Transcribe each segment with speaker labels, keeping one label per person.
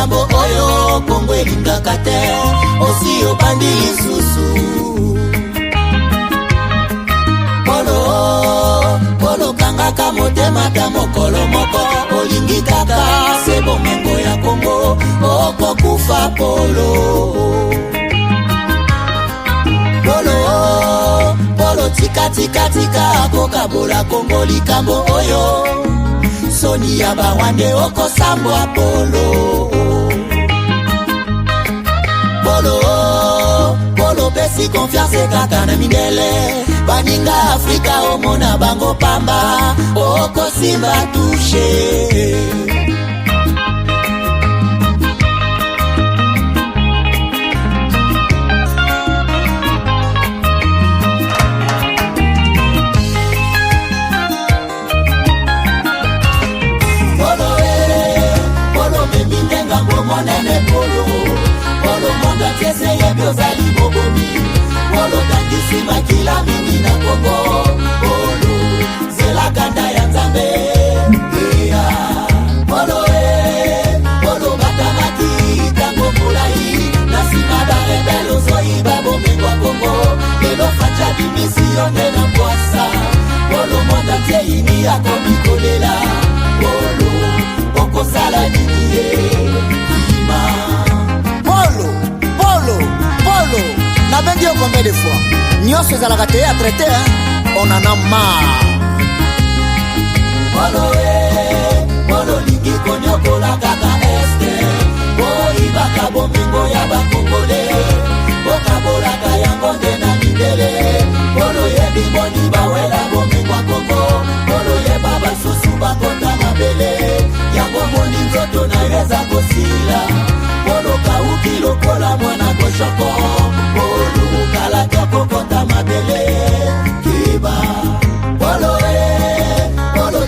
Speaker 1: likambo oyo Kongo elingaka te osi obandi lisusu Polo kangaka motema ta mokolo moko olingi kaka se bomengo ya Kongo okokufa Polo tika kokabola Kongo likambo oyo soni ya bawande okosambwa Polo pesi confiance kaka na mindele baninga Afrika omona bango pamba okosimba touche Polo monda tiese ye biozali bobomi Polo tangisi makila mingi na Kongo Polo zela kanda ya Nzambe Polo batamaki tango mulai Nasima da rebelo zoi babo mingwa Kongo Lelo facha di misione na kwasa Polo monda tie ini ya komikolela Polo oko sala dinie Polo, n'a bien dit combien de fois Nyon se zalaka te à traiter, on en a marre Polo lingi konyoko la kaka este Ibaka bomingo ya bakongole Bokabola kayango nde na mindele Polo yebi boni bawela bomingo Kongo Polo yeba basusu bakota mabele Yango moni nzoto na yeza kosila Polo kauki lokola mwana koshoko Polo kalaka kokota mabele Kiba Polo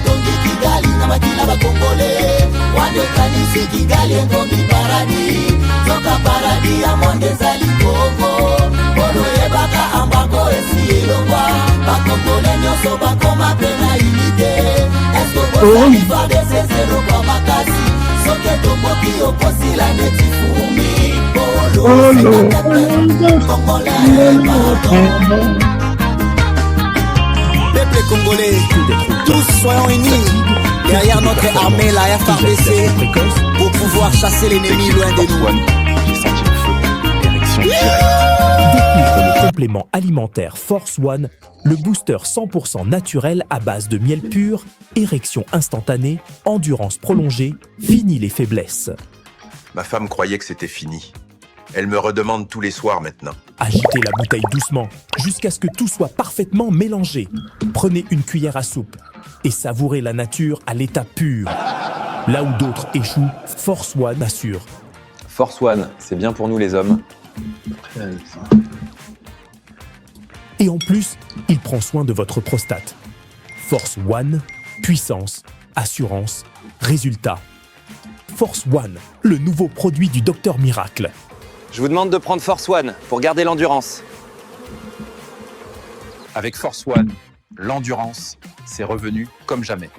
Speaker 1: tongi Kigali na makila bakongole Wande kanisi Kigali engomi paradi Zoka paradi ya monde zali Kongo Polo yebaka ambako esi elongwa Bakongole nyoso bakoma pena unité Esko bosali vade sezero kwa makasi Soke tomoki okosila neti fumi Peuple congolais, tous soyons unis derrière notre armée, la FARDC, pour pouvoir chasser l'ennemi loin de nous.
Speaker 2: Découvre le complément alimentaire Force One, le booster 100% naturel à base de miel pur, érection instantanée, endurance prolongée, fini les faiblesses.
Speaker 3: Ma femme croyait que c'était fini. Elle me redemande tous les soirs maintenant.
Speaker 2: Agitez la bouteille doucement, jusqu'à ce que tout soit parfaitement mélangé. Prenez une cuillère à soupe et savourez la nature à l'état pur. Là où d'autres échouent, Force One assure.
Speaker 4: Force One, c'est bien pour nous les hommes.
Speaker 2: Et en plus, il prend soin de votre prostate. Force One, puissance, assurance, résultat. Force One, le nouveau produit du Docteur Miracle.
Speaker 4: Je vous demande de prendre Force One pour garder l'endurance.
Speaker 5: Avec Force One, l'endurance, c'est revenu comme jamais.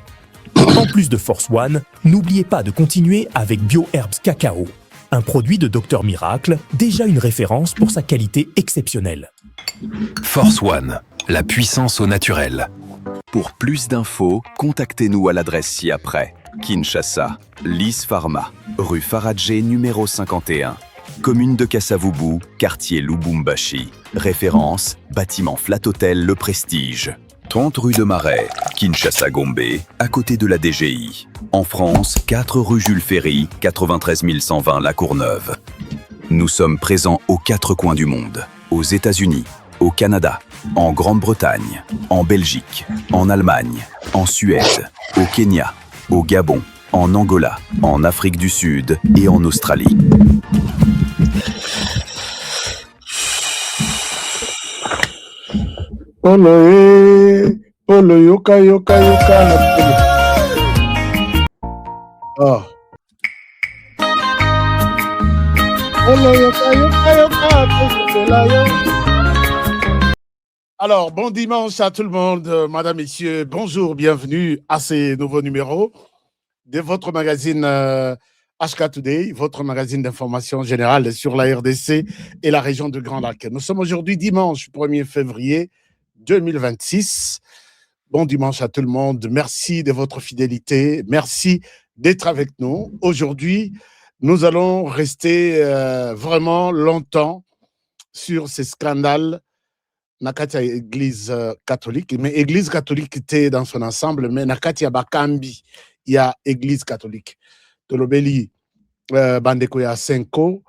Speaker 2: En plus de Force One, n'oubliez pas de continuer avec BioHerbs Cacao, un produit de Docteur Miracle, déjà une référence pour sa qualité exceptionnelle.
Speaker 6: Force One, la puissance au naturel.
Speaker 7: Pour plus d'infos, contactez-nous à l'adresse ci-après. Kinshasa, Lys Pharma, rue Faradjé numéro 51. Commune de Kasavubu, quartier Lubumbashi. Référence, bâtiment Flat Hotel Le Prestige. 30 rue de Marais, Kinshasa Gombe, à côté de la DGI. En France, 4 rue Jules Ferry, 93 120 La Courneuve. Nous sommes présents aux 4 coins du monde. Aux États-Unis, au Canada, en Grande-Bretagne, en Belgique, en Allemagne, en Suède, au Kenya, au Gabon, en Angola, en Afrique du Sud et en Australie.
Speaker 8: Polo yoka na polo. Ah. Polo yoka. Alors, bon dimanche à tout le monde, madame, messieurs, bonjour, bienvenue à ces nouveaux numéros de votre magazine HK Today, votre magazine d'information générale sur la RDC et la région de Grand Lac. Nous sommes aujourd'hui dimanche 1er février 2026. Bon dimanche à tout le monde. Merci de votre fidélité. Merci d'être avec nous. Aujourd'hui, nous allons rester vraiment longtemps sur ces scandales Nakatia Église catholique. Mais Église catholique était dans son ensemble, mais Nakatia Bakambi, il y a Église catholique. Tolobeli, Bandeko ya Senko.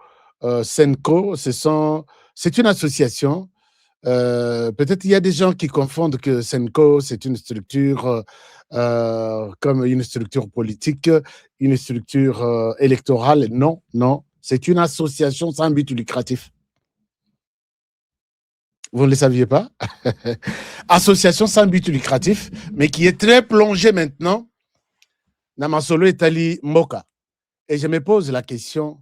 Speaker 8: Senko, c'est une association. Peut-être il y a des gens qui confondent que Senko, c'est une structure comme une structure politique, une structure électorale. Non, non, c'est une association sans but lucratif. Vous ne le saviez pas? Association sans but lucratif, mais qui est très plongée maintenant dans Masolo Etali Moka. Et je me pose la question,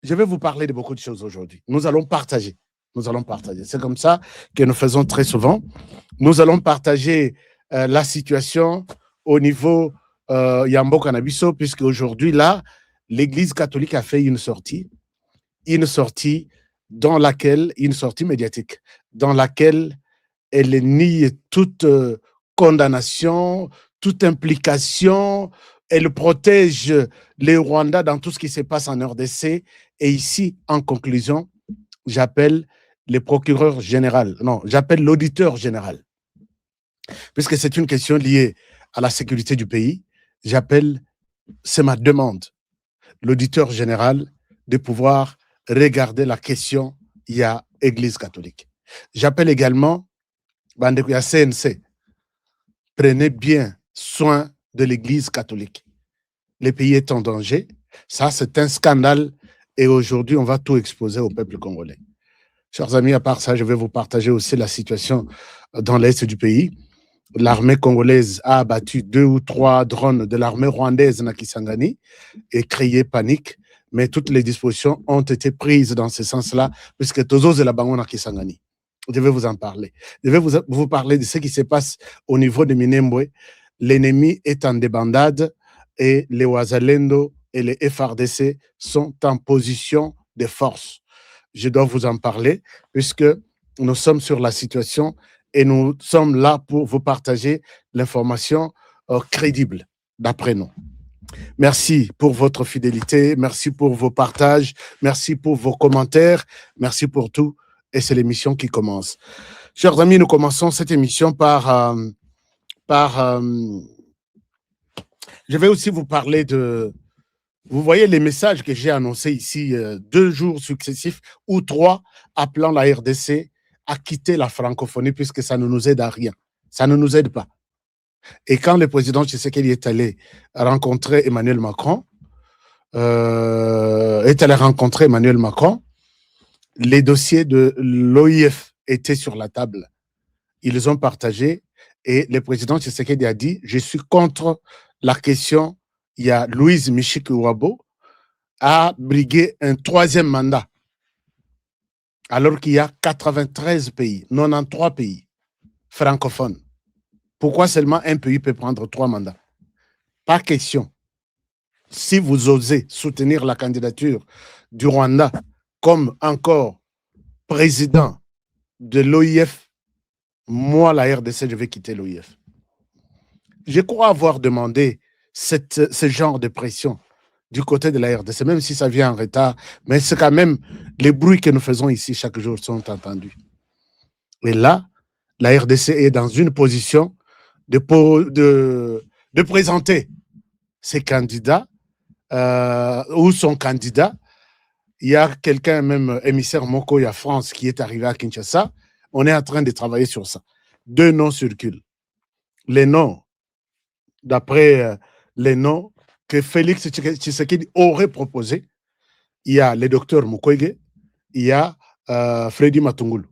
Speaker 8: je vais vous parler de beaucoup de choses aujourd'hui. Nous allons partager. C'est comme ça que nous faisons très souvent. Nous allons partager la situation au niveau Yambo Canabiso, puisque aujourd'hui, là, l'Église catholique a fait une sortie médiatique, dans laquelle elle nie toute condamnation, toute implication. Elle protège les Rwandais dans tout ce qui se passe en RDC. Et ici, en conclusion, j'appelle l'auditeur général. Puisque c'est une question liée à la sécurité du pays, c'est ma demande, l'auditeur général, de pouvoir regarder la question, il y a Église catholique. J'appelle également Bandekuya CNC. Prenez bien soin de l'Église catholique. Le pays est en danger. Ça, c'est un scandale. Et aujourd'hui, on va tout exposer au peuple congolais. Chers amis, à part ça, je vais vous partager aussi la situation dans l'est du pays. L'armée congolaise a abattu 2 ou 3 drones de l'armée rwandaise na Kisangani et créé panique. Mais toutes les dispositions ont été prises dans ce sens-là, puisque Tozo et la Bango na Kisangani. Je vais vous en parler. Je vais vous parler de ce qui se passe au niveau de Minembwe. L'ennemi est en débandade et les Ouazalendo et les FRDC sont en position de force. Je dois vous en parler, puisque nous sommes sur la situation et nous sommes là pour vous partager l'information crédible, d'après nous. Merci pour votre fidélité, merci pour vos partages, merci pour vos commentaires, merci pour tout. Et c'est l'émission qui commence. Chers amis, nous commençons cette émission par je vais aussi vous parler de... Vous voyez les messages que j'ai annoncés ici, 2 jours successifs ou 3, appelant la RDC à quitter la francophonie, puisque ça ne nous aide à rien. Ça ne nous aide pas. Et quand le président Tshisekedi est allé rencontrer Emmanuel Macron, les dossiers de l'OIF étaient sur la table. Ils ont partagé et le président Tshisekedi a dit « Je suis contre la question ». Il y a Louise Michiki-Ouabo a brigué un 3e mandat alors qu'il y a 93 pays, 93 pays francophones. Pourquoi seulement un pays peut prendre 3 mandats? Pas question. Si vous osez soutenir la candidature du Rwanda comme encore président de l'OIF, moi, la RDC, je vais quitter l'OIF. Je crois avoir demandé ce genre de pression du côté de la RDC, même si ça vient en retard, mais c'est quand même les bruits que nous faisons ici chaque jour sont entendus. Et là, la RDC est dans une position de présenter ses candidats ou son candidat. Il y a quelqu'un, même émissaire Mokoya France, qui est arrivé à Kinshasa. On est en train de travailler sur ça. 2 noms circulent. Les noms, d'après les noms que Félix Tshisekedi aurait proposés, il y a le docteur Mukwege, il y a Freddy Matungulu.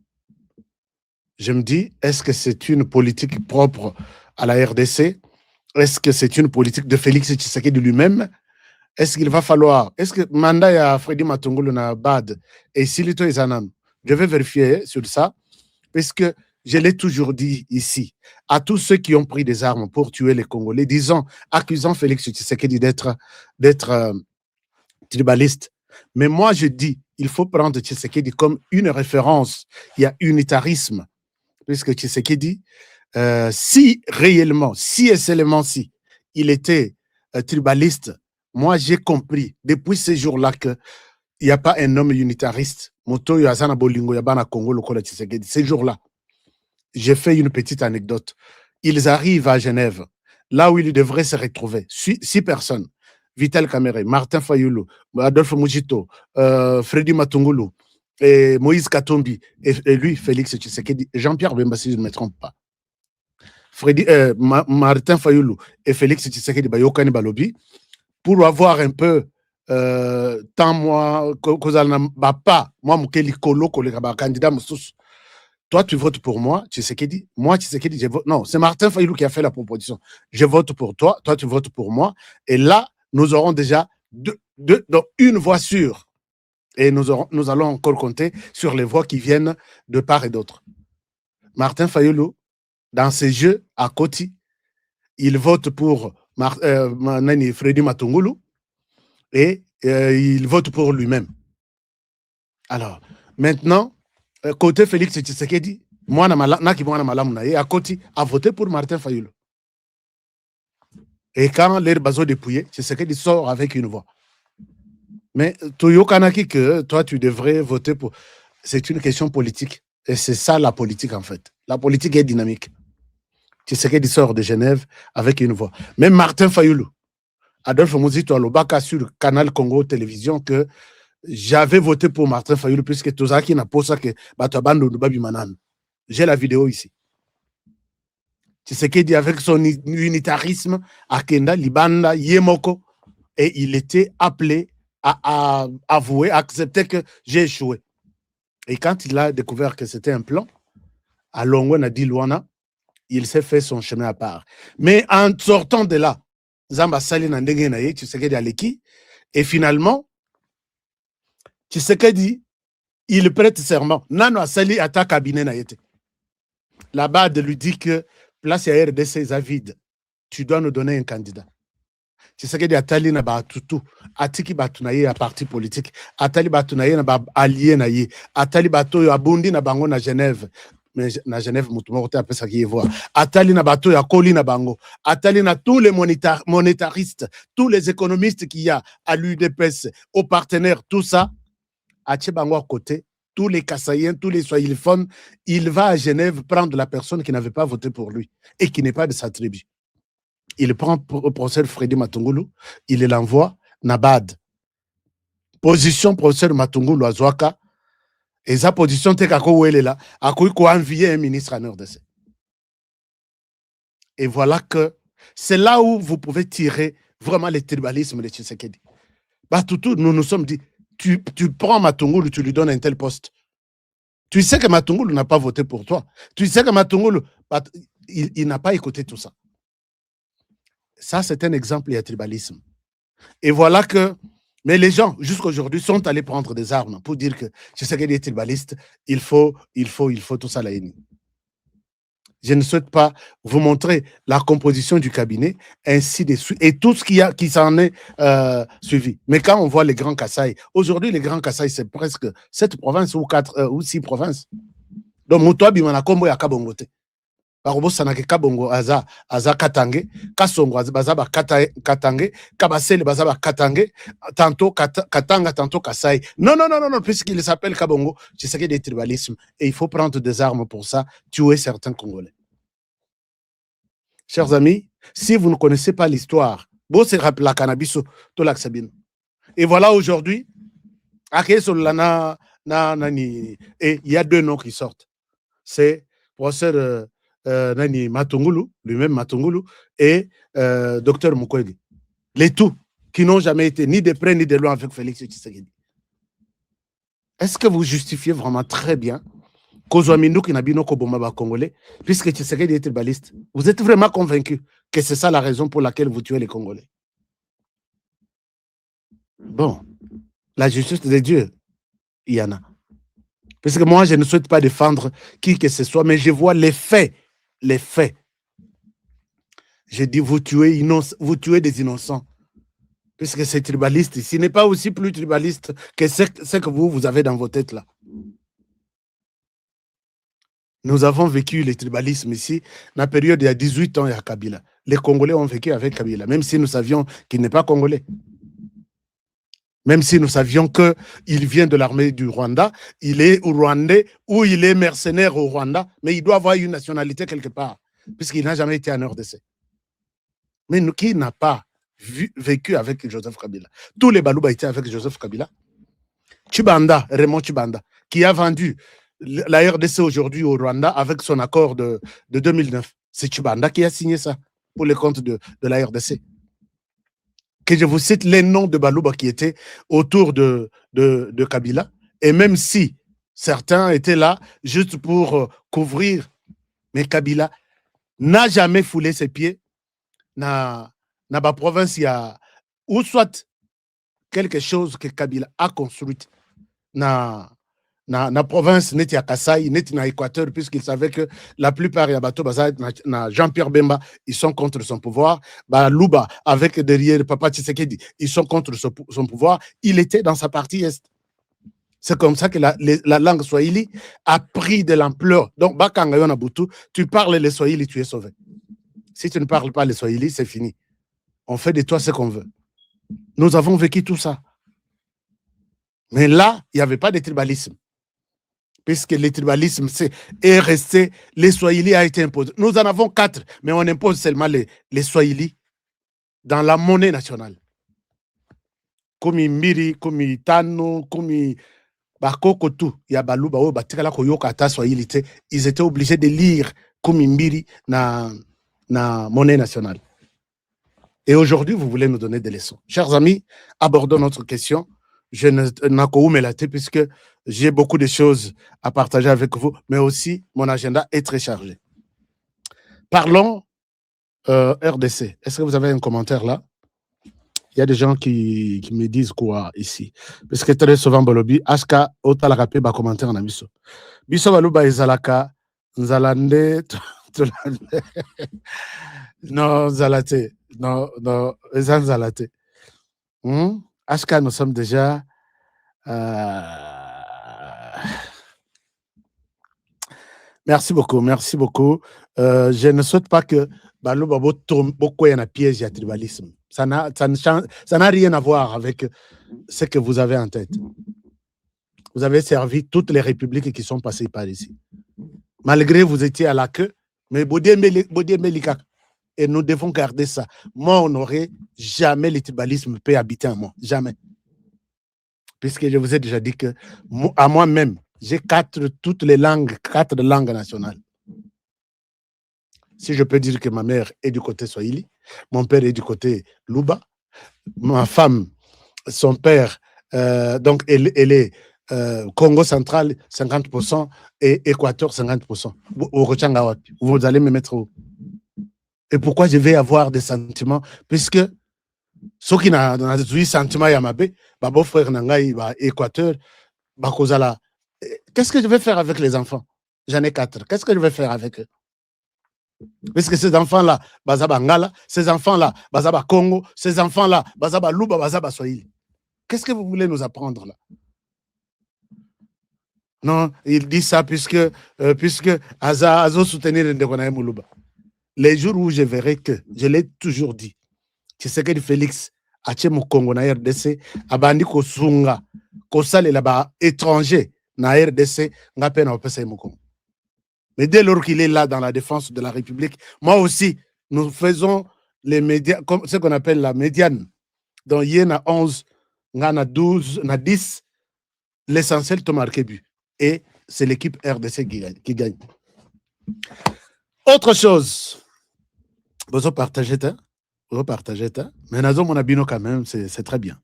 Speaker 8: Je me dis, est-ce que c'est une politique propre à la RDC? Est-ce que c'est une politique de Félix Tshisekedi lui-même? Est-ce qu'il va falloir... Est-ce que mandat ya Freddy Matungulu na bad et Silito Ezanan? Je vais vérifier sur ça, parce que je l'ai toujours dit ici, à tous ceux qui ont pris des armes pour tuer les Congolais, accusant Félix Tshisekedi d'être tribaliste. Mais moi, je dis, il faut prendre Tshisekedi comme une référence. Il y a unitarisme. Puisque Tshisekedi, si réellement, si et seulement si, il était tribaliste, moi, j'ai compris depuis ces jours-là qu'il n'y a pas un homme unitariste. Moto Yazana Bolingo Yabana Congo, le Kola Tshisekedi. Ces jours-là, j'ai fait une petite anecdote. Ils arrivent à Genève, là où ils devraient se retrouver. 6 personnes. Vital Kamere, Martin Fayoulou, Adolphe Mujito, Freddy Matungulu, et Moïse Katumbi, et lui, Félix Tshisekedi, Jean-Pierre Bemba, si je ne me trompe pas. Martin Fayoulou et Félix Tshisekedi, Bayokani Balobi, pour avoir un peu tant moi, pas, moi, Moukeli Kolo, candidat Moussous. Toi, tu votes pour moi, Tshisekedi. Moi, Tshisekedi, je vote. Non, c'est Martin Fayoulou qui a fait la proposition. Je vote pour toi, toi, tu votes pour moi. Et là, nous aurons déjà une voix sûre. Et nous allons encore compter sur les voix qui viennent de part et d'autre. Martin Fayoulou, dans ses jeux à Koti, il vote pour Freddy Matungulu et il vote pour lui-même. Alors, maintenant, côté Félix Tshisekedi, moi, à Koti, a voté pour Martin Fayoulou. Et quand l'air bazo dépouillé, Tshisekedi sort avec une voix. Mais Toyo Kanaki, que toi, tu devrais voter pour. C'est une question politique. Et c'est ça la politique, en fait. La politique est dynamique. Tshisekedi sort de Genève avec une voix. Même Martin Fayoulou, Adolphe Mouzito Alobaka sur Canal Congo Télévision, que j'avais voté pour Martin Fayoulou, puisque Tozaki n'a pas ça que Batabando Babi Manan. J'ai la vidéo ici. Tshisekedi avec son unitarisme, Akenda, Libanda, Yemoko, et il était appelé à avouer, à accepter que j'ai échoué. Et quand il a découvert que c'était un plan, à Longwe dit Luana, il s'est fait son chemin à part. Mais en sortant de là, Zamba Sali Nandenge Tshisekedi Aleki, et finalement, Tshisekedi, il prête serment. Nano Sali attaque cabinet Naïté. Là-bas, de lui dit que place à RDC est vide. Tu dois nous donner un candidat. Tshisekedi atali na ba tutu, atiki batunaye à parti politique, atali batunaye na ba allié naye, atali bato abundi na bango na Genève. Mais na Genève, mutumote après ça qui est voir. Atali na bato ya koli na bango, atali na tous les monétaristes, tous les économistes qu'il y a à l'UDPS, aux partenaires, tout ça, atie bango à côté. Tous les Kassaïens, tous les Swahiliphones, il va à Genève prendre la personne qui n'avait pas voté pour lui et qui n'est pas de sa tribu. Il prend le professeur Freddy Matungulu, il l'envoie Nabad. Position professeur Matungulu à Zouaka, et sa position, c'est qu'elle est là, à quoi il envier un ministre en RDC. Et voilà que c'est là où vous pouvez tirer vraiment le tribalisme de Tshisekedi. Bah, nous nous sommes dit, tu prends Matungulu, tu lui donnes un tel poste. Tu sais que Matungulu n'a pas voté pour toi. Tu sais que Matungulu, il n'a pas écouté tout ça. Ça, c'est un exemple de tribalisme. Et voilà que, mais les gens, jusqu'à aujourd'hui, sont allés prendre des armes pour dire que Tshisekedi est tribaliste, il faut tout ça la haine. Je ne souhaite pas vous montrer la composition du cabinet, ainsi de suite, et tout ce qui s'en est suivi. Mais quand on voit les Grands Kasaï, aujourd'hui, les Grands Kasaï, c'est presque 7 provinces ou 4 ou 6 provinces. Donc, Moutoua Bimana Kombo ya Kabongote. Barobo Sanake Kabongo Aza Katange, Kasongo Bazaba Katange, Kabasele Bazaba Katange, tantôt Katanga, tantôt Kasaï. Non, puisqu'il s'appelle Kabongo, c'est ce qui est des tribalismes. Et il faut prendre des armes pour ça, tuer certains Congolais. Chers amis, si vous ne connaissez pas l'histoire, la cannabis, et voilà aujourd'hui, et il y a 2 noms qui sortent. C'est professeur Matungulu, lui-même Matungulu, et docteur Mukwege. Les tout, qui n'ont jamais été ni de près ni de loin avec Félix Tshisekedi. Est-ce que vous justifiez vraiment très bien Kozwamindu qui n'a pas de Congolais, puisque Tshisekedi est tribaliste? Vous êtes vraiment convaincu que c'est ça la raison pour laquelle vous tuez les Congolais? Bon, la justice de Dieu, il y en a. Parce que moi, je ne souhaite pas défendre qui que ce soit, mais je vois les faits. Les faits. Je dis, vous tuez des innocents. puisque c'est tribaliste. Ce n'est pas aussi plus tribaliste que ce que vous avez dans vos têtes là. Nous avons vécu le tribalisme ici, dans la période il y a 18 ans, il y a Kabila. Les Congolais ont vécu avec Kabila, même si nous savions qu'il n'est pas Congolais. Même si nous savions qu'il vient de l'armée du Rwanda, il est Rwandais ou il est mercenaire au Rwanda, mais il doit avoir une nationalité quelque part, puisqu'il n'a jamais été en RDC. Mais qui n'a pas vécu avec Joseph Kabila? Tous les Balouba étaient avec Joseph Kabila. Tshibanda, Raymond Tshibanda, qui a vendu la RDC aujourd'hui au Rwanda avec son accord de 2009. C'est Tshibanda qui a signé ça pour les comptes de la RDC. Que je vous cite les noms de Balouba qui étaient autour de Kabila, et même si certains étaient là juste pour couvrir, mais Kabila n'a jamais foulé ses pieds dans la province, ou soit quelque chose que Kabila a construit dans la province, n'est à Kasaï, n'est à Équateur, puisqu'il savait que la plupart des bateaux, Jean-Pierre Bemba, ils sont contre son pouvoir. Louba, avec derrière Papa Tshisekedi, ils sont contre son pouvoir. Il était dans sa partie est. C'est comme ça que la langue swahili a pris de l'ampleur. Donc, Bakanga Nabutu, tu parles le swahili, tu es sauvé. Si tu ne parles pas le swahili, c'est fini. On fait de toi ce qu'on veut. Nous avons vécu tout ça. Mais là, il n'y avait pas de tribalisme. Puisque le tribalisme est resté, les Swahili a été imposé. Nous en avons 4, mais on impose seulement les Swahili dans la monnaie nationale. Comme Miri, comme Tano, comme Bakokotu, Yabaluba, Batikala Koyokata Swahili, ils étaient obligés de lire comme Miri na monnaie nationale. Et aujourd'hui, vous voulez nous donner des leçons. Chers amis, abordons notre question. Je n'ai pas puisque j'ai beaucoup de choses à partager avec vous, mais aussi mon agenda est très chargé. Parlons RDC. Est-ce que vous avez un commentaire là? Il y a des gens qui me disent quoi ici? Parce que très souvent, Bolobi, Aska, Otalakape, ba commentaire en amiso. Biso baluba ezalaka, nzalande, non, zalate, non, zalate. Aska, nous sommes déjà. Merci beaucoup, merci beaucoup. Je ne souhaite pas que Balouba beaucoup un piège à tribalisme. Ça n'a rien à voir avec ce que vous avez en tête. Vous avez servi toutes les républiques qui sont passées par ici. Malgré vous étiez à la queue, mais et nous devons garder ça. Moi, on n'aurait jamais le tribalisme peut habiter en moi. Jamais. Puisque je vous ai déjà dit que à moi-même, j'ai 4 langues nationales. Si je peux dire que ma mère est du côté Swahili, mon père est du côté Luba, ma femme, son père, donc elle est Congo central 50% et Équateur 50%. Vous allez me mettre où? Et pourquoi je vais avoir des sentiments? Puisque ceux qui n'ont pas de sentiments, ma beau-frère Nangaï, Équateur, qu'est-ce que je vais faire avec les enfants? J'en ai 4. Qu'est-ce que je vais faire avec eux? Parce que ces enfants-là, Bazaba Ngala, ces enfants-là, Bazaba Congo, ces enfants-là, Bazaba Luba, Bazaba Swahili. Qu'est-ce que vous voulez nous apprendre là? Non, il dit ça puisque Azo soutenir Ndekonaye Moulouba. Les jours où je verrai que, je l'ai toujours dit, Tshisekedi Félix, Ache Congo na RDC, Abandi Kosunga, Kosale là-bas, étranger, na RDC, Ngape na Opesa Mokongo. Mais dès lors qu'il est là dans la défense de la République, moi aussi, nous faisons les médias, comme ce qu'on appelle la médiane. Donc, il y en a 11, il y en a 12, il y en a 10. L'essentiel, tu marques but. Et c'est l'équipe RDC qui gagne. Autre chose. Vous partagez, mais nous avons mon abino quand même, c'est très bien.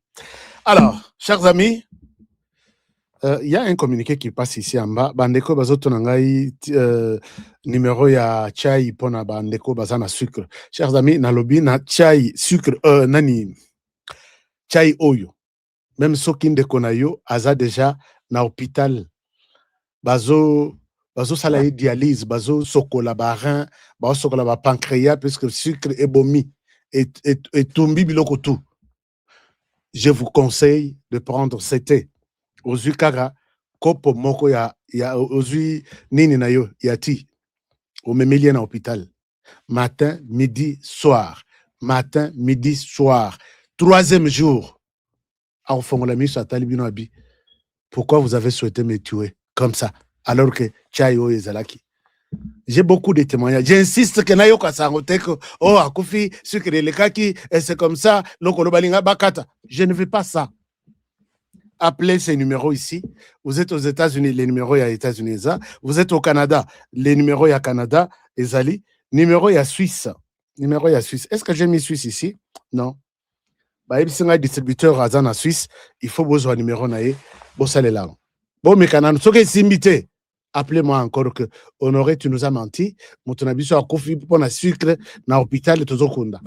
Speaker 8: Alors, chers amis, il y a un communiqué qui passe ici en bas. Bandeko bazoto nangai numéro ya chai pona bandeko bazana sucre. Chers amis, na lobby na chai sucre nani chai oyo. Même soki ndeko na yo aza déjà na hôpital bazo sala dialyse, bazo sokola ba rein, bazo sokola ba pancréas puisque le sucre est bomi et tombi biloko tout. je vous conseille de prendre CT. Ozui kaga, kopo moko ya ozui nini na yo, ya ti. Au mémilien à l'hôpital. Matin, midi, soir. Matin, midi, soir. 3e jour. Pourquoi vous avez souhaité me tuer comme ça, alors que Chayo et Zalaki? J'ai beaucoup de témoignages. J'insiste que Nayo Kasangoteko, oh, Akufi, sucre le kaki, et c'est comme ça, Lokolobalinga Bakata. Je ne veux pas ça. Appelez ces numéros ici. Vous êtes aux États-Unis, les numéros à États-Unis. Vous êtes au Canada, les numéros à Canada, Ezali. Numéro à Suisse. Numéro à Suisse. Est-ce que j'ai mis Suisse ici? Non. Bah, il y a un distributeur en Suisse. Il faut besoin numéro naé. Bon, ça là. Bon, mais quand on est invité, appelez-moi encore que Honoré, tu nous as menti. Mon ton habitude à Kofi pour la sucre dans l'hôpital de Tozokunda.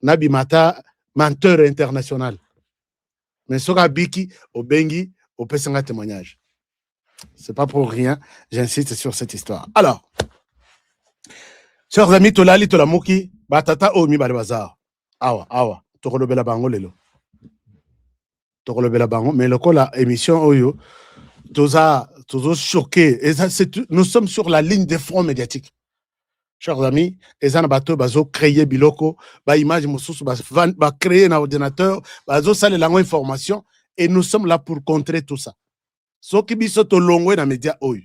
Speaker 8: Nabi Mata, menteur international. Mais sur Biki, au Bengi, au Pesanga témoignage. C'est pas pour rien, j'insiste sur cette histoire. Alors, chers amis, Tolali, Tolamuki, Batata, Omi, Balbazar. Awa, Tokolobela Bango, Lelo. Tokolobela Bango, mais le coup, la émission, Oyo, Tozo choqué. Nous sommes sur la ligne de front médiatique. Chers amis, ezana bato bazo créer biloko, ba image mosusu ba créer un ordinateur, bazo sale lango information et nous sommes là pour contrer tout ça. Soki biso to longwe na média oyo.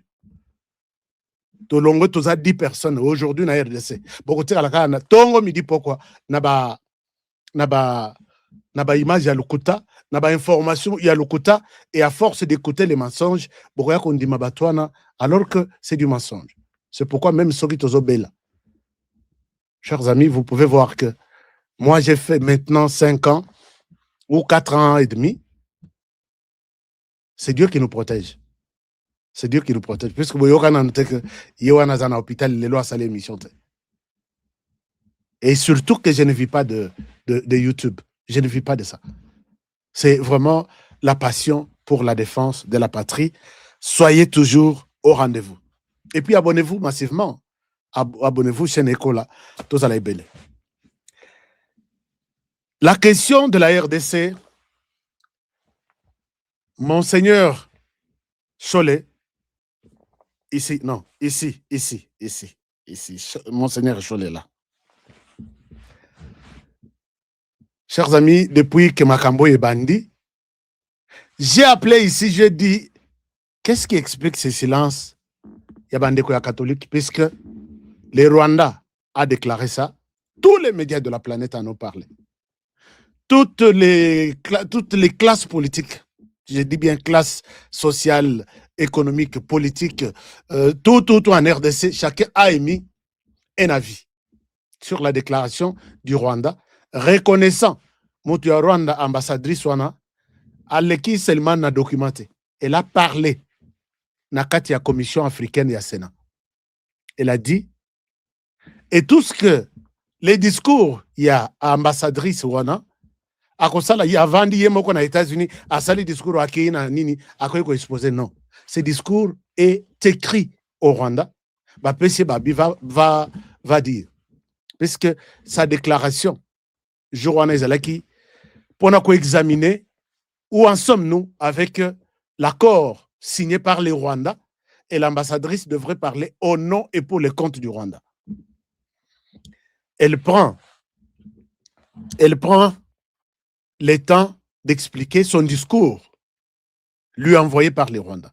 Speaker 8: To longwe toza 10 personnes aujourd'hui na RDC. Boko tira la kana tongo midi pourquoi na ba image ya lokuta, na ba information ya lokuta et à force d'écouter les mensonges, boko ya kondima batwana alors que c'est du mensonge. C'est pourquoi même soki tozo bela. Chers amis, vous pouvez voir que moi, j'ai fait maintenant 5 ans ou 4 ans et demi. C'est Dieu qui nous protège. C'est Dieu qui nous protège. Puisque vous avez noté que Yohanna à l'hôpital, les lois, ça l'émission. Et surtout que je ne vis pas de YouTube. Je ne vis pas de ça. C'est vraiment la passion pour la défense de la patrie. Soyez toujours au rendez-vous. Et puis, abonnez-vous massivement. Abonnez-vous chez Nekola, tous à la belle. La question de la RDC, Monseigneur Cholet, ici, Monseigneur Cholet là. Chers amis, depuis que Makambo est bandit, j'ai appelé ici, j'ai dit, qu'est-ce qui explique ce silence? Il y a bandé catholique, puisque le Rwanda a déclaré ça. Tous les médias de la planète en ont parlé. Toutes les classes politiques, je dis bien classes sociales, économiques, politiques, tout en RDC, chacun a émis un avis sur la déclaration du Rwanda, reconnaissant Moutia Rwanda, ambassadrice Wana, Aleki Selman n'a documenté. Elle a parlé dans la Commission africaine et à Sénat. Elle a dit, et tout ce que les discours, il y a ambassadrice Wana, à cause ça, il y a vendu aux États-Unis, à ça les discours à Kenya, Nini, à quoi il exposé, non. Ce discours est écrit au Rwanda. Bah, PC Babi va dire. Puisque sa déclaration, Joanna Zalaki, pour nous examiner où en sommes-nous avec l'accord signé par les Rwandais et l'ambassadrice devrait parler au nom et pour les comptes du Rwanda. Elle prend le temps d'expliquer son discours lui envoyé par les Rwandais.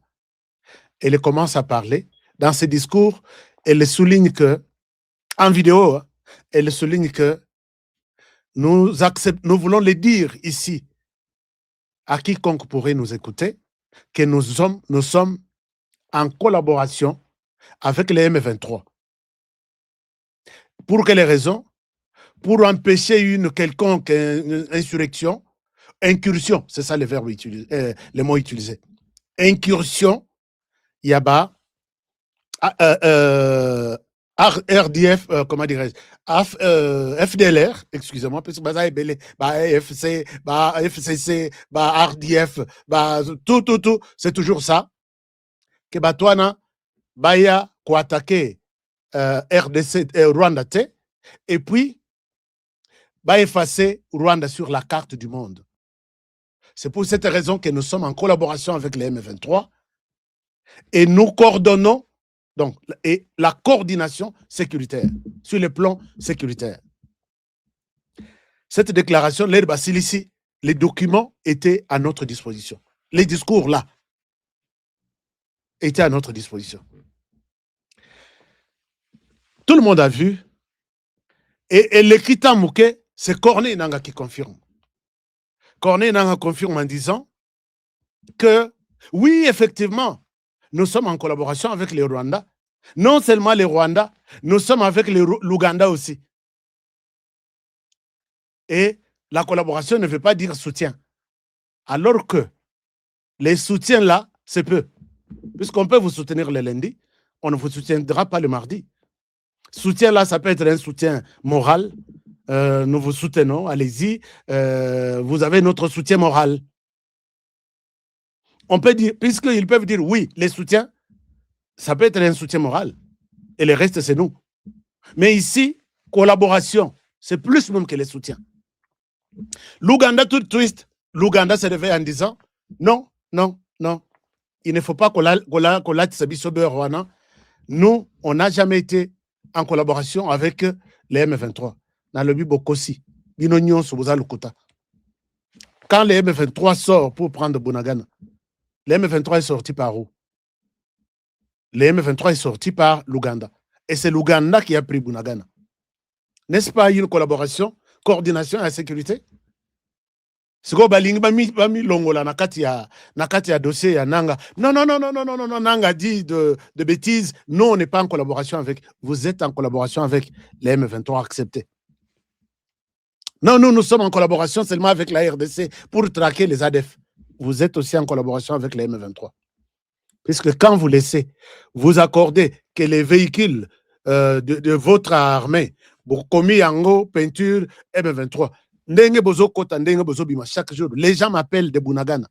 Speaker 8: Elle commence à parler. Dans ce discours, elle souligne que, en vidéo, elle souligne que nous voulons le dire ici à quiconque pourrait nous écouter, que nous sommes en collaboration avec les M23. Pour quelles raisons? Pour empêcher une quelconque insurrection, incursion, c'est ça le verbe utilisé, le mot utilisé. Incursion, il y a RDF, comment dirais-je, FDLR, excusez-moi, parce que FC, FCC, RDF, tout, c'est toujours ça. Que Batouana, Baya, ko attaquer RDC, Rwanda, et puis, effacer Rwanda sur la carte du monde. C'est pour cette raison que nous sommes en collaboration avec les M23 et nous coordonnons donc, et la coordination sécuritaire, sur le plan sécuritaire. Cette déclaration, l'air Basilisi, les documents étaient à notre disposition. Les discours là étaient à notre disposition. Tout le monde a vu. Et l'écrita Mouké, c'est Corneille Nanga qui confirme. Corneille Nanga confirme en disant que, oui, effectivement, nous sommes en collaboration avec les Rwandais. Non seulement les Rwandais, nous sommes avec l'Ouganda aussi. Et la collaboration ne veut pas dire soutien. Alors que les soutiens là, c'est peu. Puisqu'on peut vous soutenir le lundi, on ne vous soutiendra pas le mardi. Soutien là, ça peut être un soutien moral. Nous vous soutenons, allez-y. Vous avez notre soutien moral. On peut dire, puisqu'ils peuvent dire oui, les soutiens, ça peut être un soutien moral. Et le reste, c'est nous. Mais ici, collaboration, c'est plus même que les soutiens. L'Ouganda, tout twist, l'Ouganda se réveille en disant non, non, non, il ne faut pas qu'on Rwanda. Nous, on n'a jamais été en collaboration avec les M23. Dans le Bokosi, quand les M23 sortent pour prendre Bunagana, les M23 est sorti par où? Les M23 est sorti par l'Ouganda. Et c'est l'Ouganda qui a pris Bunagana. N'est-ce pas une collaboration, coordination et la sécurité? C'est quoi bami longola nakati ya dossier ya Nanga. Non, Nanga dit de bêtises. Non, on n'est pas en collaboration avec. Vous êtes en collaboration avec les M23 acceptés. Non, nous sommes en collaboration seulement avec la RDC pour traquer les ADF. Vous êtes aussi en collaboration avec les M23. Puisque quand vous laissez, vous accordez que les véhicules de votre armée, commis Yango, peinture, M23, chaque jour, les gens m'appellent de Bunagana.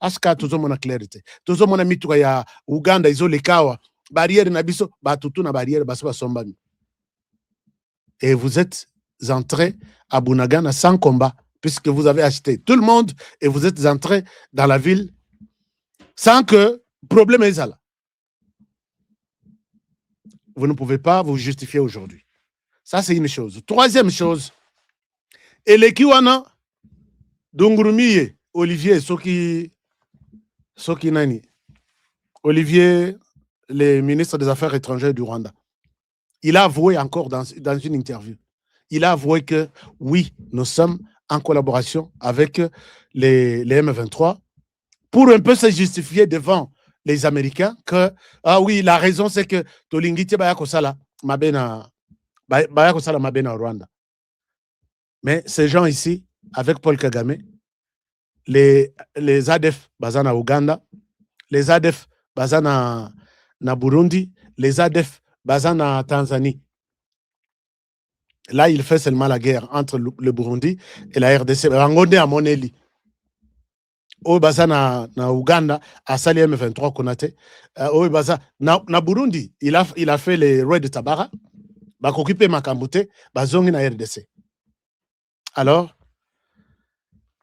Speaker 8: Aska tout le monde a clarité. Tout le monde a mis tout ya Ouganda, ils ont les kawa, barrière nabiso, batutu na barrière basba sombami. Et vous êtes entrés à Bunagana sans combat, puisque vous avez acheté tout le monde et vous êtes entrés dans la ville sans que problème est là. Vous ne pouvez pas vous justifier aujourd'hui. Ça, c'est une chose. Troisième chose, et les Kiwana, Dungurumiye, Olivier, Soki Nani, Olivier, le ministre des Affaires étrangères du Rwanda, il a avoué encore dans une interview, il a avoué que oui, nous sommes en collaboration avec les M23 pour un peu se justifier devant les Américains que, ah oui, la raison c'est que Tolingiti Bayakosala Mabena Rwanda. Mais ces gens ici, avec Paul Kagame, les ADF Bazana Ouganda, les ADF Bazana na Burundi, les ADF Bazana Tanzanie. Là, il fait seulement la guerre entre le Burundi et la RDC. Rangonde à Moneli. Au Bazana na Ouganda, à Sali M23 Konate. Au Bazana na Burundi, il a fait les rois de Tabara. Bakokipe Makambute, Bazongi na RDC. Alors,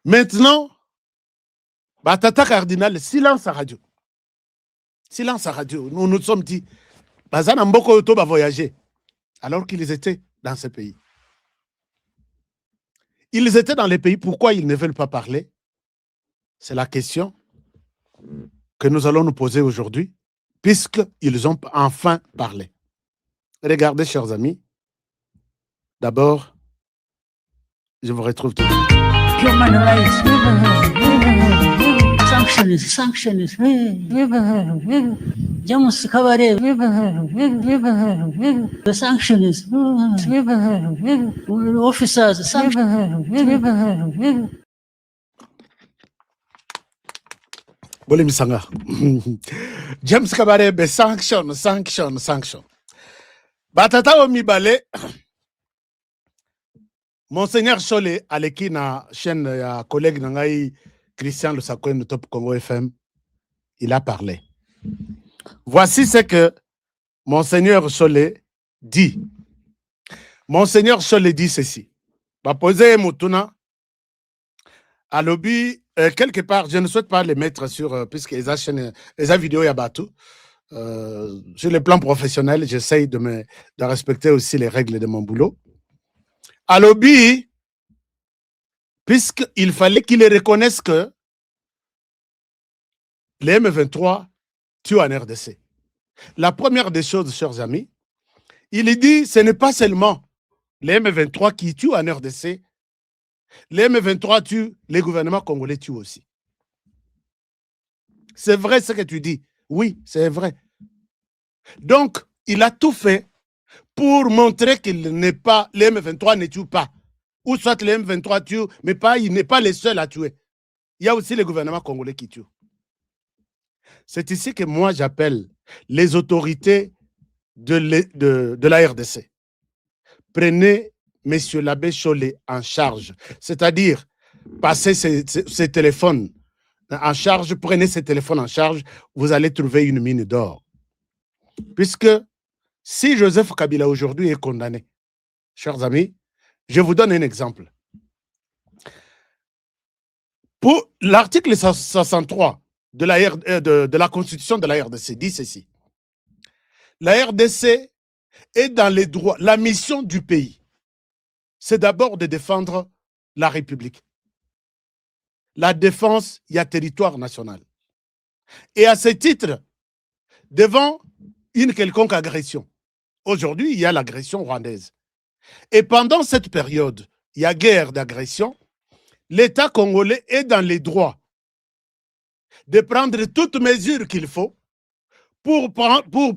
Speaker 8: maintenant, Batata Cardinal, silence à radio. Silence à radio. Nous nous sommes dit, Bazana Mboko Yoto va voyager, alors qu'ils étaient dans ce pays. Ils étaient dans les pays, pourquoi ils ne veulent pas parler? C'est la question que nous allons nous poser aujourd'hui, puisqu'ils ont enfin parlé. Regardez, chers amis, d'abord, je vous retrouve tout de suite.
Speaker 9: Human rights, sanctions, Jamus Kabare, the sanctions, officers, sanctions.
Speaker 8: Bole Misanga. James Kabare, sanction. Batata Omibale. Monseigneur Cholé, aleki na chaîne ya collègue Nangaï Christian Le Sakoué de Top Congo FM, il a parlé. Voici ce que Monseigneur Cholé dit. Monseigneur Cholé dit ceci. Va poser Mutuna. Alobi, quelque part, je ne souhaite pas les mettre sur, puisque les vidéos Yabatou. Sur le plan professionnel, j'essaye de respecter aussi les règles de mon boulot. À lobby, puisqu'il fallait qu'ils reconnaissent que les M23 tuent en RDC. La première des choses, chers amis, il dit ce n'est pas seulement les M23 qui tuent en RDC, les M23 tuent, les gouvernements congolais tuent aussi. C'est vrai ce que tu dis. Oui, c'est vrai. Donc, il a tout fait pour montrer qu'il n'est pas, les M23 ne tuent pas. Ou soit les M23 tuent, mais il n'est pas les seuls à tuer. Il y a aussi les gouvernements congolais qui tuent. C'est ici que moi j'appelle les autorités de la RDC. Prenez M. l'abbé Chollet en charge. C'est-à-dire, passez ces téléphones en charge, prenez ces téléphones en charge, vous allez trouver une mine d'or. Puisque si Joseph Kabila aujourd'hui est condamné, chers amis, je vous donne un exemple. Pour l'article 63 de la Constitution de la RDC dit ceci. La RDC est dans les droits, la mission du pays, c'est d'abord de défendre la République. La défense, il y a territoire national. Et à ce titre, devant une quelconque agression, aujourd'hui, il y a l'agression rwandaise. Et pendant cette période, il y a guerre d'agression, l'État congolais est dans les droits de prendre toutes mesures qu'il faut pour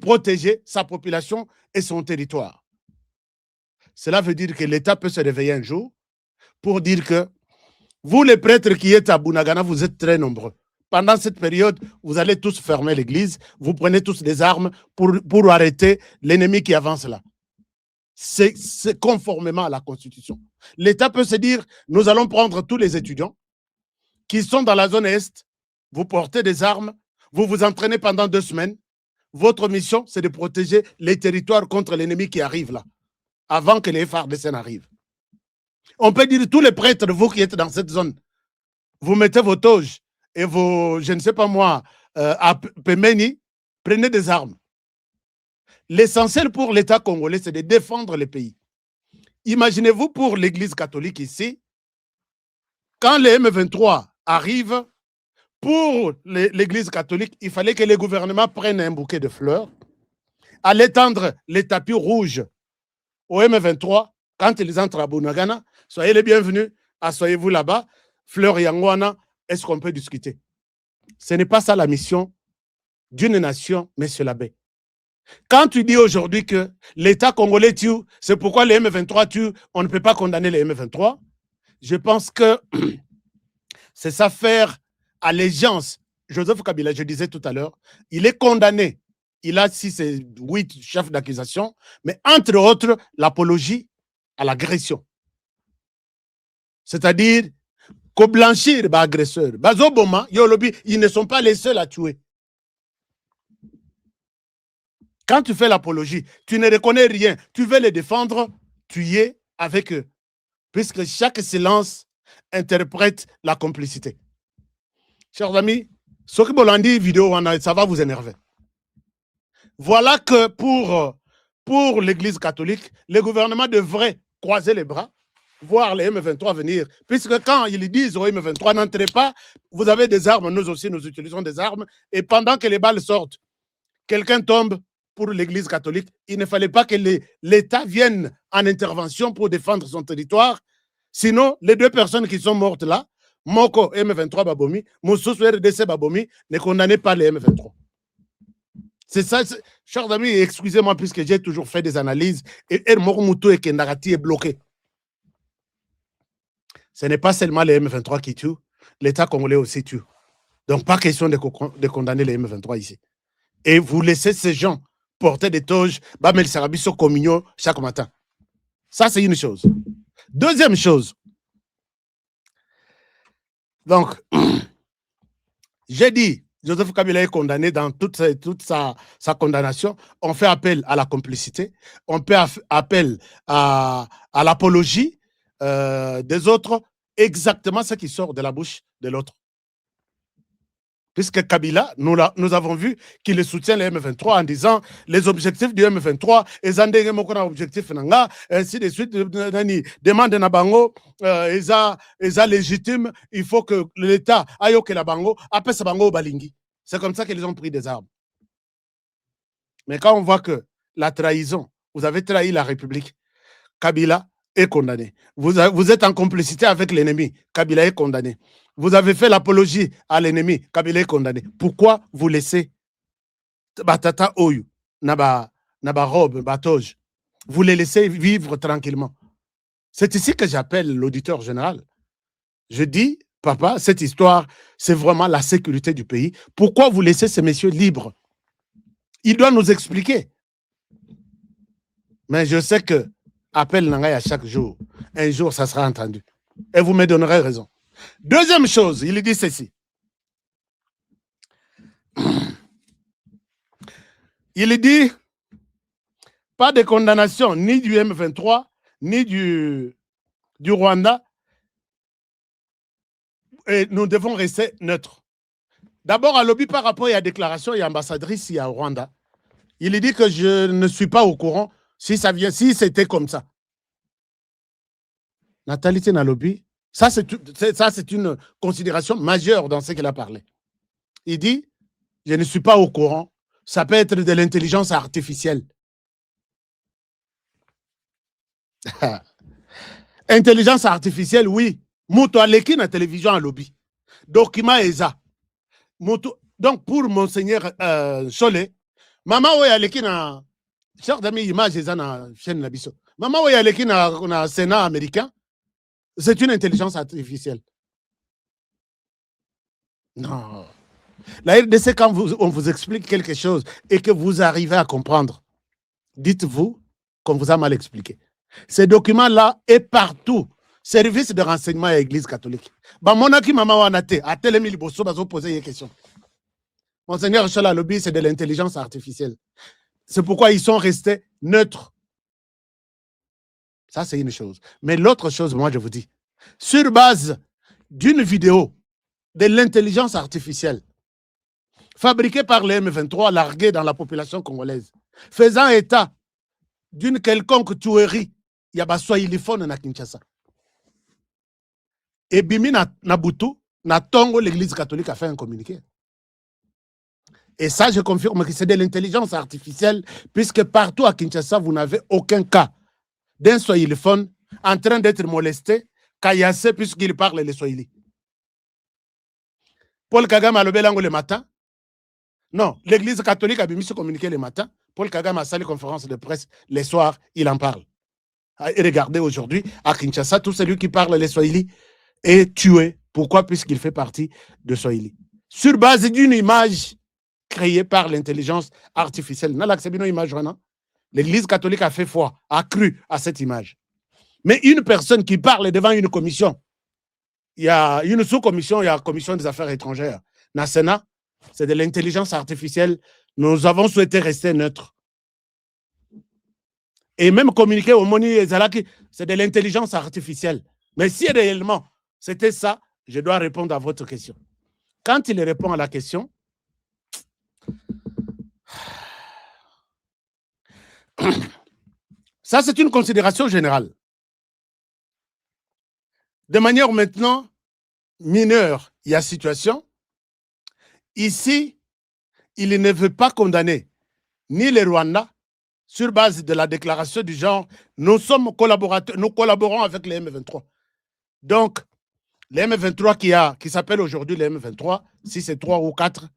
Speaker 8: protéger sa population et son territoire. Cela veut dire que l'État peut se réveiller un jour pour dire que vous, les prêtres qui êtes à Bunagana, vous êtes très nombreux. Pendant cette période, vous allez tous fermer l'église, vous prenez tous des armes pour arrêter l'ennemi qui avance là. C'est conformément à la Constitution. L'État peut se dire, nous allons prendre tous les étudiants qui sont dans la zone Est, vous portez des armes, vous vous entraînez pendant 2 semaines. Votre mission, c'est de protéger les territoires contre l'ennemi qui arrive là, avant que les FARDC n'arrivent. On peut dire, tous les prêtres, vous qui êtes dans cette zone, vous mettez vos toges et vos, je ne sais pas moi, à Pemeni, prenez des armes. L'essentiel pour l'État congolais, c'est de défendre le pays. Imaginez-vous pour l'Église catholique ici, quand les M23 arrivent, pour l'Église catholique, il fallait que les gouvernements prennent un bouquet de fleurs, allaient tendre les tapis rouges au M23 quand ils entrent à Bunagana. Soyez les bienvenus, asseyez-vous là-bas, fleurs Yangwana, est-ce qu'on peut discuter? Ce n'est pas ça la mission d'une nation, monsieur l'abbé. Quand tu dis aujourd'hui que l'État congolais tue, c'est pourquoi les M23 tuent, on ne peut pas condamner les M23, je pense que c'est ça faire allégeance. Joseph Kabila, je disais tout à l'heure, il est condamné. Il a 6 et 8 chefs d'accusation, mais entre autres, l'apologie à l'agression. C'est-à-dire qu'au blanchir, agresseur, Bazoboma, Yolobi, ils ne sont pas les seuls à tuer. Quand tu fais l'apologie, tu ne reconnais rien, tu veux les défendre, tu y es avec eux. Puisque chaque silence interprète la complicité. Chers amis, ce que Bolandi vidéo, ça va vous énerver. Voilà que pour l'Église catholique, le gouvernement devrait croiser les bras, voir les M23 venir. Puisque quand ils disent aux M23, n'entrez pas, vous avez des armes, nous aussi nous utilisons des armes, et pendant que les balles sortent, quelqu'un tombe pour l'Église catholique, il ne fallait pas que l'État vienne en intervention pour défendre son territoire. Sinon, les 2 personnes qui sont mortes là, Moko M23 Babomi, Moussoussou RDC Babomi, ne condamnez pas les M23. C'est ça, chers amis, excusez-moi puisque j'ai toujours fait des analyses et Moutou et Kendarati est bloqué. Ce n'est pas seulement les M23 qui tuent, l'État congolais aussi tue. Donc, pas question de condamner les M23 ici. Et vous laissez ces gens porter des toges, Bamel Sarabiso communion chaque matin. Ça, c'est une chose. Deuxième chose. Donc, j'ai dit, Joseph Kabila est condamné dans toute sa condamnation. On fait appel à la complicité. On fait appel à l'apologie des autres, exactement ce qui sort de la bouche de l'autre. Puisque Kabila, nous avons vu qu'il soutient les M23 en disant les objectifs du M23, ainsi de suite, demande na bango, légitime, il faut que l'État aille au bango, après ce bango balingi. C'est comme ça qu'ils ont pris des armes. Mais quand on voit que la trahison, vous avez trahi la République, Kabila est condamné. Vous êtes en complicité avec l'ennemi, Kabila est condamné. Vous avez fait l'apologie à l'ennemi, Kabila est condamné. Pourquoi vous laissez Batata Oyu, Naba Robe, Batoj, vous les laissez vivre tranquillement? C'est ici que j'appelle l'auditeur général. Je dis, papa, cette histoire, c'est vraiment la sécurité du pays. Pourquoi vous laissez ces messieurs libres? Il doit nous expliquer. Mais je sais que appel Nangaï à chaque jour. Un jour, ça sera entendu. Et vous me donnerez raison. Deuxième chose, il dit ceci. Il dit pas de condamnation ni du M23, ni du Rwanda. Et nous devons rester neutres. D'abord, à lobby par rapport à la déclaration, il y a ambassadrice il y a au Rwanda. Il dit que je ne suis pas au courant si c'était comme ça. Nathalie Nalobi, ça c'est une considération majeure dans ce qu'il a parlé. Il dit, je ne suis pas au courant, ça peut être de l'intelligence artificielle. Intelligence artificielle, oui. Mouto aleki na télévision à lobby. Document ESA. Donc pour Monseigneur Cholet, maman oya aleki na chers d'amis image ESA na chaîne na biso. Maman oya aleki na Sénat américain. C'est une intelligence artificielle. Non. La RDC, quand on vous explique quelque chose et que vous arrivez à comprendre, dites-vous qu'on vous a mal expliqué. Ces documents-là est partout. Service de renseignement à l'Église catholique. Monaki mama wanate, à tel émile bosso, bazo poser une question. Monseigneur Chola Lobby, c'est de l'intelligence artificielle. C'est pourquoi ils sont restés neutres. Ça, c'est une chose. Mais l'autre chose, moi, je vous dis, sur base d'une vidéo de l'intelligence artificielle fabriquée par les M23, larguée dans la population congolaise, faisant état d'une quelconque tuerie, il y a Swahiliphone na Kinshasa. Et Bimi na Butu, na Tongo, l'Église catholique a fait un communiqué. Et ça, je confirme que c'est de l'intelligence artificielle, puisque partout à Kinshasa, vous n'avez aucun cas d'un Swahiliphone en train d'être molesté, caillassé, puisqu'il parle le Swahili. Paul Kagame a levé l'angle le matin. Non, l'Église catholique a mis ce communiqué le matin. Paul Kagame a sali conférence de presse le soir, il en parle. Et regardez aujourd'hui, à Kinshasa, tout celui qui parle le Swahili est tué. Pourquoi? Puisqu'il fait partie de Swahili. Sur base d'une image créée par l'intelligence artificielle. L'Église catholique a fait foi, a cru à cette image. Mais une personne qui parle devant une commission, il y a une sous-commission, il y a la commission des affaires étrangères. Dans le Sénat, c'est de l'intelligence artificielle. Nous avons souhaité rester neutres. Et même communiquer au Moni et Zalaki, c'est de l'intelligence artificielle. Mais si réellement c'était ça, je dois répondre à votre question. Quand il répond à la question, ça c'est une considération générale. De manière maintenant mineure, il y a situation. Ici, il ne veut pas condamner ni les Rwandais sur base de la déclaration du genre nous sommes collaborateurs, nous collaborons avec les M23. Donc, les M23 qui s'appelle aujourd'hui les M23, si c'est 3 ou 4,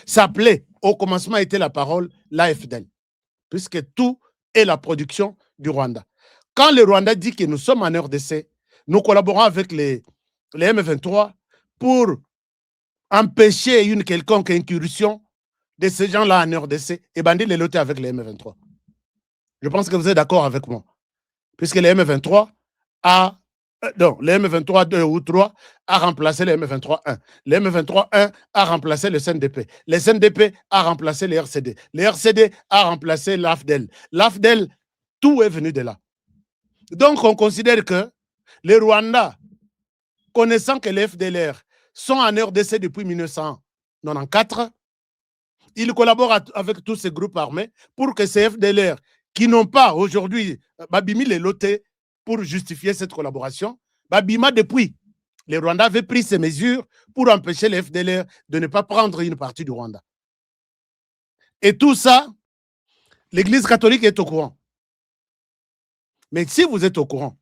Speaker 8: s'appelait, au commencement était la parole, l'AFDL, puisque tout est la production du Rwanda. Quand le Rwanda dit que nous sommes en RDC, nous collaborons avec les M23 pour empêcher une quelconque incursion de ces gens-là en RDC et bandir les loter avec les M23. Je pense que vous êtes d'accord avec moi. Puisque les M23 les M23 2 ou 3 a remplacé les M23 1. Les M23 1 a remplacé le CNDP. Le CNDP a remplacé les RCD. Les RCD a remplacé l'AFDEL. L'AFDEL, tout est venu de là. Donc, on considère que les Rwandais, connaissant que les FDLR sont en RDC depuis 1900, 1994, il collabore avec tous ces groupes armés pour que ces FDLR, qui n'ont pas aujourd'hui, Babimi les lotés pour justifier cette collaboration, Babima depuis, les Rwandais avaient pris ces mesures pour empêcher les FDLR de ne pas prendre une partie du Rwanda. Et tout ça, l'Église catholique est au courant. Mais si vous êtes au courant,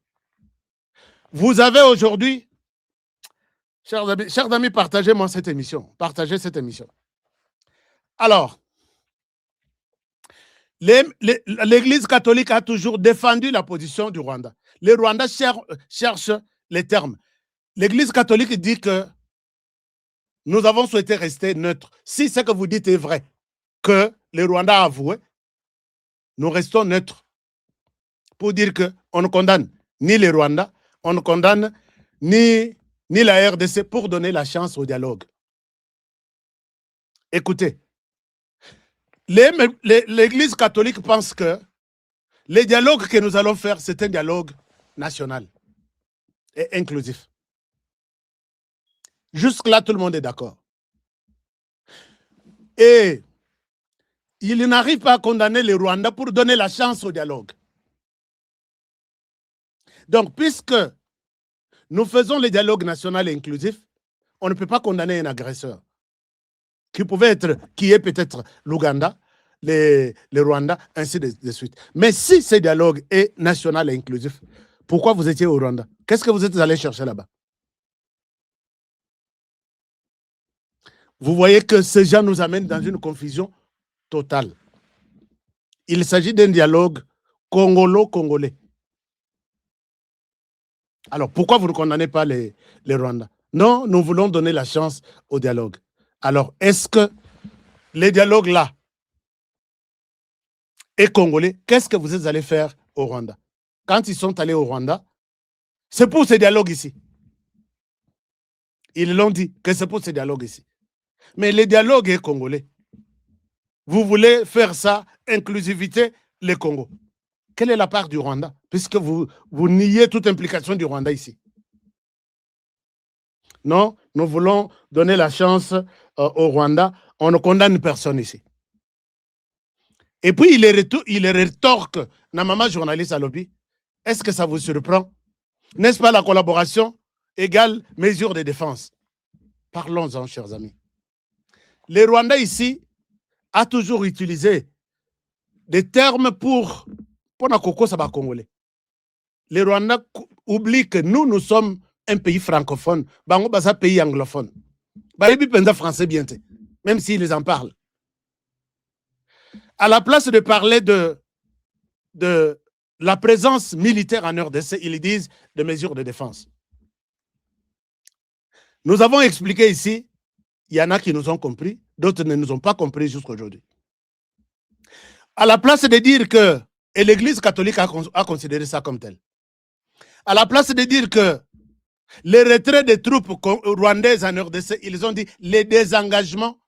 Speaker 8: vous avez aujourd'hui, chers amis, partagez-moi cette émission. Partagez cette émission. Alors, l'Église catholique a toujours défendu la position du Rwanda. Les Rwandais cherchent les termes. L'Église catholique dit que nous avons souhaité rester neutres. Si ce que vous dites est vrai, que les Rwandais a avoué, nous restons neutres pour dire qu'on ne condamne ni les Rwandais, on ne condamne ni la RDC pour donner la chance au dialogue. Écoutez, l'Église catholique pense que le dialogue que nous allons faire, c'est un dialogue national et inclusif. Jusque-là, tout le monde est d'accord. Et il n'arrive pas à condamner les Rwandais pour donner la chance au dialogue. Donc, puisque nous faisons le dialogue national et inclusif, on ne peut pas condamner un agresseur qui est peut-être l'Ouganda, les Rwandais, ainsi de suite. Mais si ce dialogue est national et inclusif, pourquoi vous étiez au Rwanda? Qu'est-ce que vous êtes allé chercher là-bas? Vous voyez que ces gens nous amènent dans une confusion totale. Il s'agit d'un dialogue congolo-congolais. Alors, pourquoi vous ne condamnez pas les Rwandais? Non, nous voulons donner la chance au dialogue. Alors, est-ce que les dialogues-là est congolais? Qu'est-ce que vous êtes allés faire au Rwanda? Quand ils sont allés au Rwanda, c'est pour ce dialogue ici. Ils l'ont dit que c'est pour ce dialogue ici. Mais le dialogue est congolais. Vous voulez faire ça, inclusivité, le Congo. Quelle est la part du Rwanda? Puisque vous niez toute implication du Rwanda ici. Non, nous voulons donner la chance au Rwanda. On ne condamne personne ici. Et puis, il rétorque, Namama journaliste à lobby, est-ce que ça vous surprend? N'est-ce pas la collaboration égale mesure de défense? Parlons-en, chers amis. Les Rwandais ici a toujours utilisé des termes pour la Coco Saba Congolais. Les Rwandais oublient que nous sommes un pays francophone, bango basa pays anglophone. Baïbi penza français bien, même s'ils en parlent. À la place de parler de la présence militaire en RDC, ils disent des mesures de défense. Nous avons expliqué ici, il y en a qui nous ont compris, d'autres ne nous ont pas compris jusqu'à aujourd'hui. À la place de dire que, et l'Église catholique a considéré ça comme tel, à la place de dire que les retraits des troupes rwandaises en RDC, ils ont dit les désengagements,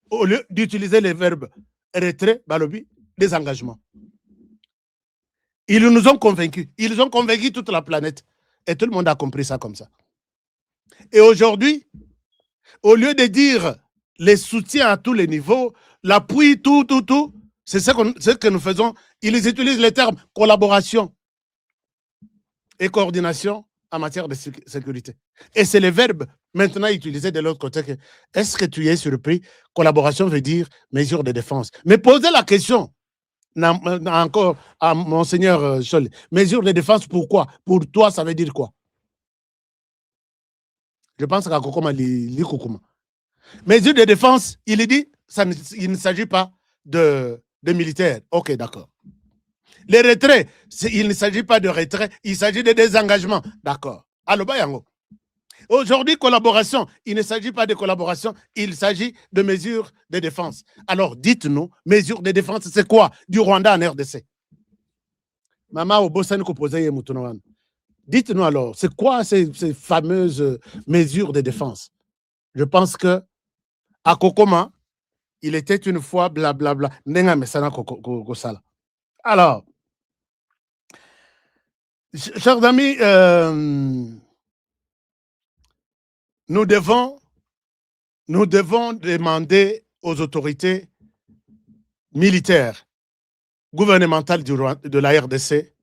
Speaker 8: au lieu d'utiliser les verbes retrait, balobi, désengagement. Ils nous ont convaincus. Ils ont convaincu toute la planète. Et tout le monde a compris ça comme ça. Et aujourd'hui, au lieu de dire les soutiens à tous les niveaux, l'appui, tout, c'est ce que nous faisons. Ils utilisent les termes collaboration et coordination en matière de sécurité. Et c'est le verbe maintenant utilisé de l'autre côté. Est-ce que tu es surpris? Collaboration veut dire mesure de défense. Mais posez la question encore à Monseigneur Scholl. Mesure de défense, pourquoi? Pour toi, ça veut dire quoi? Je pense qu'à Kokoma, Likukuma. Mesure de défense, il dit, il ne s'agit pas de militaires. Ok, d'accord. Les retraits, il ne s'agit pas de retrait, il s'agit de désengagement. D'accord. Alors, Bayango. Aujourd'hui, collaboration, il ne s'agit pas de collaboration, il s'agit de mesures de défense. Alors, dites-nous, mesures de défense, c'est quoi du Rwanda en RDC? Maman, au Bossan, dites-nous alors, c'est quoi ces fameuses mesures de défense? Je pense que à Kokoma, il était une fois blablabla. Alors, chers amis, nous devons nous devons demander aux autorités militaires, gouvernementales de la RDC,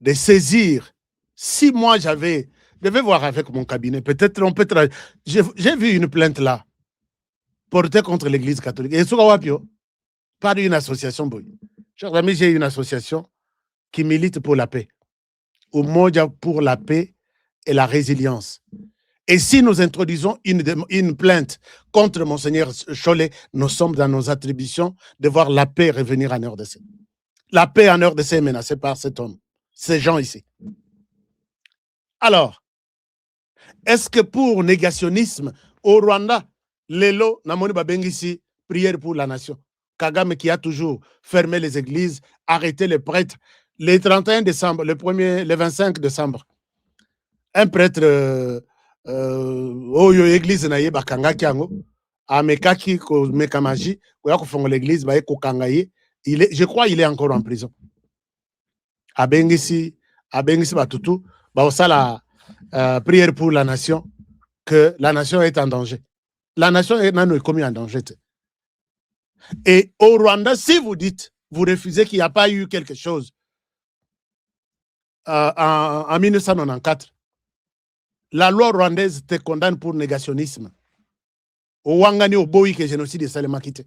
Speaker 8: de saisir. Si moi je vais voir avec mon cabinet, peut-être on peut... J'ai vu une plainte là, portée contre l'Église catholique. Et pas d'une association. Chers amis, j'ai une association qui milite pour la paix. Au Moja pour la paix et la résilience. Et si nous introduisons une plainte contre Monseigneur Cholet, nous sommes dans nos attributions de voir la paix revenir en RDC. La paix en RDC est menacée par cet homme, ces gens ici. Alors, est-ce que pour négationnisme au Rwanda, Lelo Namoni Babengisi, prière pour la nation, Kagame qui a toujours fermé les églises, arrêté les prêtres, le 31 décembre, le 25 décembre, un prêtre oyo église na ye bakangaki yango amekaki ko mekamaji ko yakofonga l'église ba ko kangaye, je crois il est encore en prison. Abengisi batutu ba osala prière pour la nation, que la nation est en danger. La nation est commis en danger. Et au Rwanda, si vous dites, vous refusez qu'il n'y a pas eu quelque chose en 1994, la loi rwandaise te condamne pour négationnisme. Au Wangani, au Boï, que génocide de Salémakite.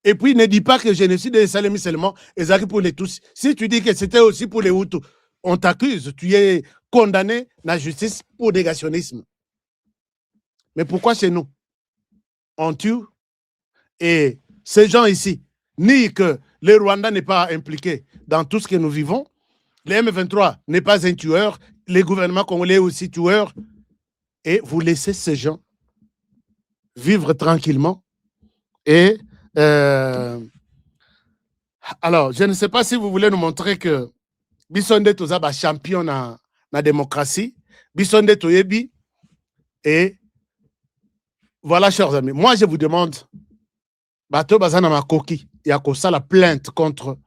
Speaker 8: Et puis, ne dis pas que le génocide de Salémi seulement est pour les tous. Si tu dis que c'était aussi pour les Hutus, on t'accuse, tu es condamné à la justice pour négationnisme. Mais pourquoi chez nous, on tue? Et ces gens ici, ni que le Rwanda n'est pas impliqué dans tout ce que nous vivons, le M23 n'est pas un tueur, les gouvernements congolais aussi tueurs, et vous laissez ces gens vivre tranquillement. Et alors, je ne sais pas si vous voulez nous montrer que Bissonde Tozaba champion dans la démocratie, Bissonde Toyebi, et voilà, chers amis, moi je vous demande, Bato Bazana Makoki, il y a la plainte contre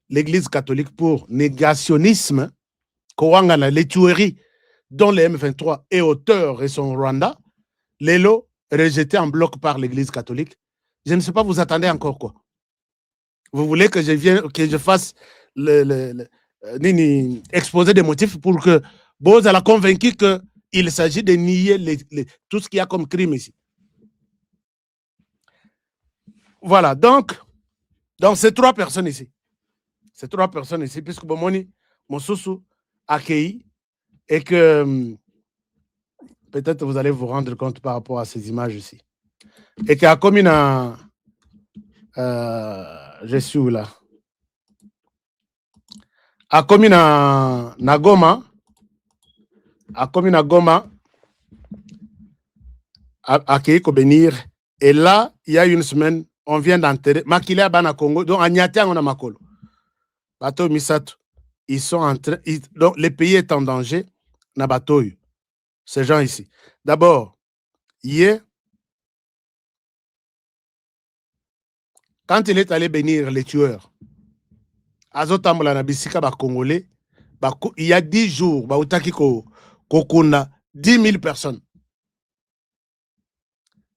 Speaker 8: l'Église catholique pour négationnisme, Kowangana, les tueries dont le M23 est auteur et son Rwanda, Lelo rejeté en bloc par l'Église catholique. Je ne sais pas, vous attendez encore quoi? Vous voulez que je fasse exposer des motifs pour que Boz a convaincu qu'il s'agit de nier tout ce qu'il y a comme crime ici. Voilà, donc ces trois personnes ici, puisque Bomoni, Mosusu, accueilli, et que peut-être vous allez vous rendre compte par rapport à ces images ici. Et qu'il y a comme une... je suis où là? A commis na Goma, à Kéko-Bénir, et là, il y a une semaine, on vient d'enterrer, Makile à Bana Congo, donc à Nyatiang, on a Makolo. Bateau Misato, ils sont en train, donc le pays est en danger, na bateau, ces gens ici. D'abord, hier, quand il est allé bénir les tueurs, Azotambola na bisika ba Congolais, il y a 10 jours, ba utaki kokuna 10 000 personnes.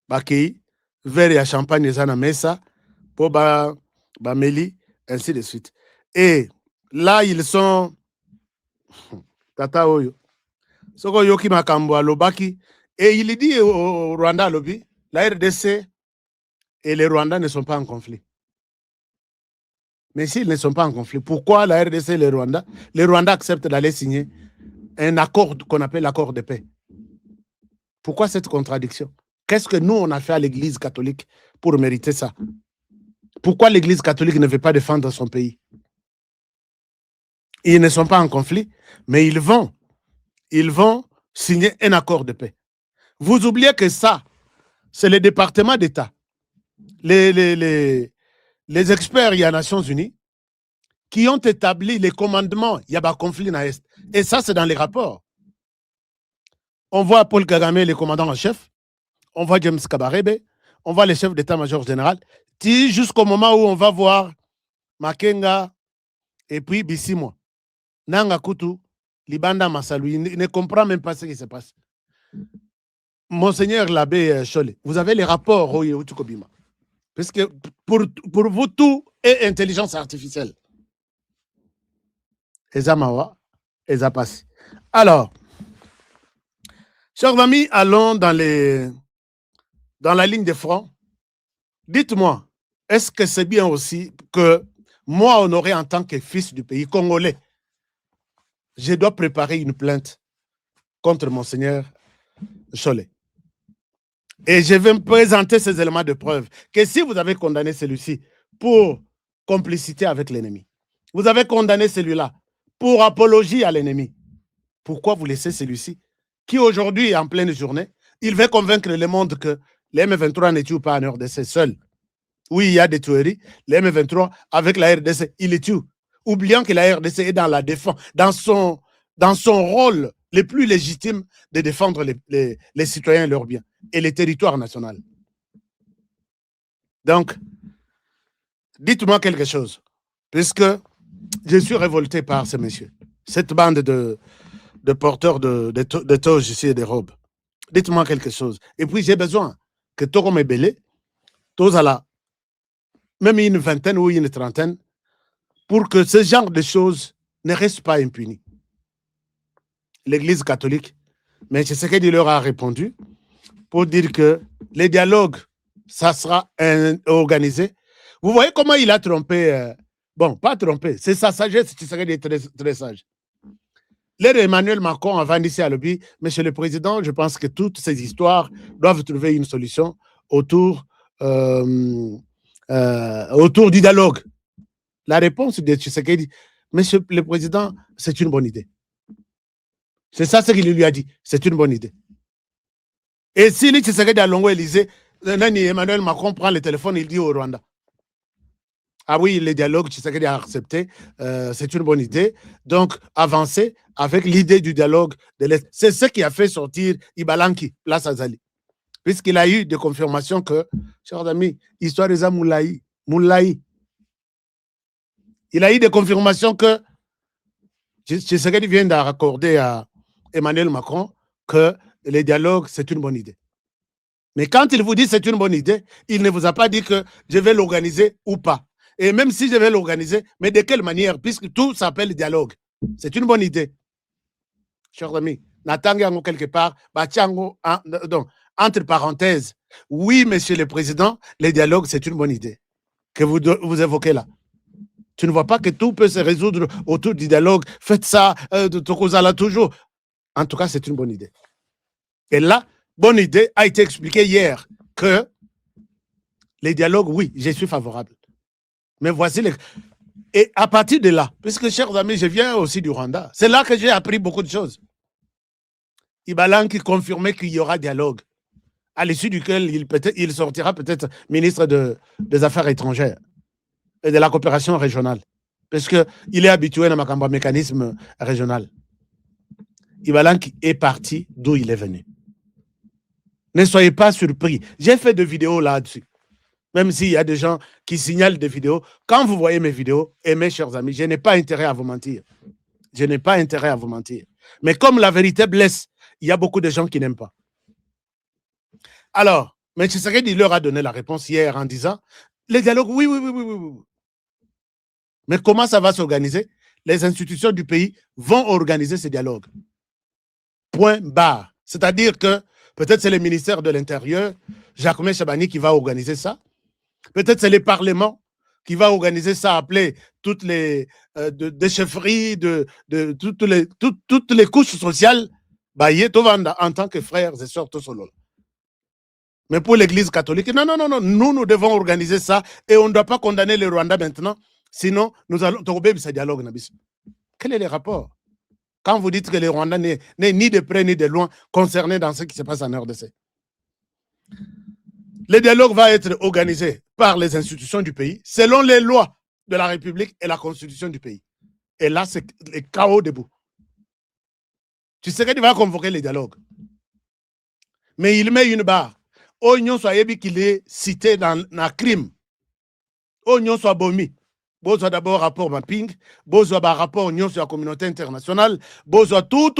Speaker 8: Bakei, verre ya champagne ezana mesa, po ba meli, ainsi de suite. Et là, ils sont Tata Oyo. Soko Yoki Makambo Alobaki. Et il dit au Rwanda Lobi, la RDC et les Rwandais ne sont pas en conflit. Mais s'ils ne sont pas en conflit, pourquoi la RDC et les Rwandais acceptent d'aller signer un accord qu'on appelle l'accord de paix? Pourquoi cette contradiction? Qu'est-ce que nous, on a fait à l'Église catholique pour mériter ça? Pourquoi l'Église catholique ne veut pas défendre son pays? Ils ne sont pas en conflit, mais ils vont signer un accord de paix. Vous oubliez que ça, c'est le département d'État. Les experts, il y a Nations Unies, qui ont établi les commandements, il y a un conflit dans l'Est. Et ça, c'est dans les rapports. On voit Paul Kagame, le commandant en chef, on voit James Kabarebe, on voit les chefs d'état-major général, jusqu'au moment où on va voir Makenga et puis Bissimo. Nanga Kutu, Libanda Massalou, il ne comprend même pas ce qui se passe. Monseigneur l'abbé Cholet, vous avez les rapports au Yéhoutoukobima. Parce que pour vous, tout est intelligence artificielle. Ezamawa, Ezapassi. Alors, chers amis, allons dans la ligne de front. Dites-moi, est-ce que c'est bien aussi que moi, Honoré, en tant que fils du pays congolais, je dois préparer une plainte contre Monseigneur Cholet? Et je vais me présenter ces éléments de preuve que si vous avez condamné celui-ci pour complicité avec l'ennemi, vous avez condamné celui-là pour apologie à l'ennemi, pourquoi vous laissez celui-ci qui aujourd'hui, en pleine journée, il veut convaincre le monde que les M23 ne tuent pas en RDC seul. Oui, il y a des tueries. Les M23, avec la RDC, ils les tuent. Oubliant que la RDC est dans la défense, dans son rôle le plus légitime de défendre les citoyens et leurs biens et les territoires nationaux. Donc, dites-moi quelque chose, puisque je suis révolté par ces messieurs, cette bande de porteurs de toges ici et des robes. Dites-moi quelque chose. Et puis, j'ai besoin que Togo Mebele, Tozala, même une vingtaine ou une trentaine, pour que ce genre de choses ne restent pas impunies. L'Église catholique, mais c'est ce qu'il leur a répondu, pour dire que les dialogues, ça sera organisé. Vous voyez comment il a trompé, bon, pas trompé, c'est sa sagesse, qui serait très, très sage. L'air Emmanuel Macron avant d'ici à l'objet, Monsieur le Président, je pense que toutes ces histoires doivent trouver une solution autour du dialogue. La réponse de Tshisekedi, Monsieur le Président, c'est une bonne idée. C'est ça ce qu'il lui a dit, c'est une bonne idée. Et si Tshisekedi à Longo-Élysée, Emmanuel Macron prend le téléphone, il dit au Rwanda, ah oui, le dialogue, Tshisekedi a accepté, c'est une bonne idée. Donc, avancer avec l'idée du dialogue de l'Est. C'est ce qui a fait sortir Ibalanki, Place Azali. Puisqu'il a eu des confirmations que, chers amis, histoire des Moulaï. Il a eu des confirmations que Tshisekedi vient d'accorder à Emmanuel Macron que le dialogue, c'est une bonne idée. Mais quand il vous dit c'est une bonne idée, il ne vous a pas dit que je vais l'organiser ou pas. Et même si je vais l'organiser, mais de quelle manière, puisque tout s'appelle dialogue. C'est une bonne idée. Chers amis, Natangango quelque part, donc, entre parenthèses, oui, Monsieur le Président, le dialogue, c'est une bonne idée que vous évoquez là. Tu ne vois pas que tout peut se résoudre autour du dialogue. Faites ça, de Tokozala toujours. En tout cas, c'est une bonne idée. Et là, bonne idée a été expliquée hier que les dialogues, oui, je suis favorable. Mais voici les... Et à partir de là, puisque, chers amis, je viens aussi du Rwanda, c'est là que j'ai appris beaucoup de choses. Ibalan qui confirmait qu'il y aura dialogue, à l'issue duquel il sortira peut-être ministre des Affaires étrangères et de la coopération régionale, parce qu'il est habitué à un mécanisme régional. Ibalan qui est parti d'où il est venu. Ne soyez pas surpris. J'ai fait des vidéos là-dessus. Même s'il y a des gens qui signalent des vidéos. Quand vous voyez mes vidéos, et mes chers amis, je n'ai pas intérêt à vous mentir. Je n'ai pas intérêt à vous mentir. Mais comme la vérité blesse, il y a beaucoup de gens qui n'aiment pas. Alors, M. Tshisekedi leur a donné la réponse hier en disant, les dialogues, oui. Mais comment ça va s'organiser? Les institutions du pays vont organiser ces dialogues. Point barre. C'est-à-dire que peut-être c'est le ministère de l'Intérieur, Jacques Chabani, qui va organiser ça. Peut-être c'est le Parlement qui va organiser ça, appeler toutes les des chefferies, toutes les couches sociales, en tant que frères et sœurs, tout solo. Mais pour l'Église catholique, non, nous devons organiser ça et on ne doit pas condamner le Rwanda maintenant, sinon nous allons trouver ce dialogue. Quel est le rapport? Quand vous dites que le Rwanda n'est ni de près ni de loin concerné dans ce qui se passe en RDC. Le dialogue va être organisé par les institutions du pays, selon les lois de la République et la Constitution du pays. Et là, c'est le chaos debout. Tu sais qu'il va convoquer les dialogues. Mais il met une barre. Oignon soit ébi qu'il est cité dans un crime. Oignon soit bomi. Besoin d'abord rapport mapping, besoin d'un rapport union sur la communauté internationale, besoin tout.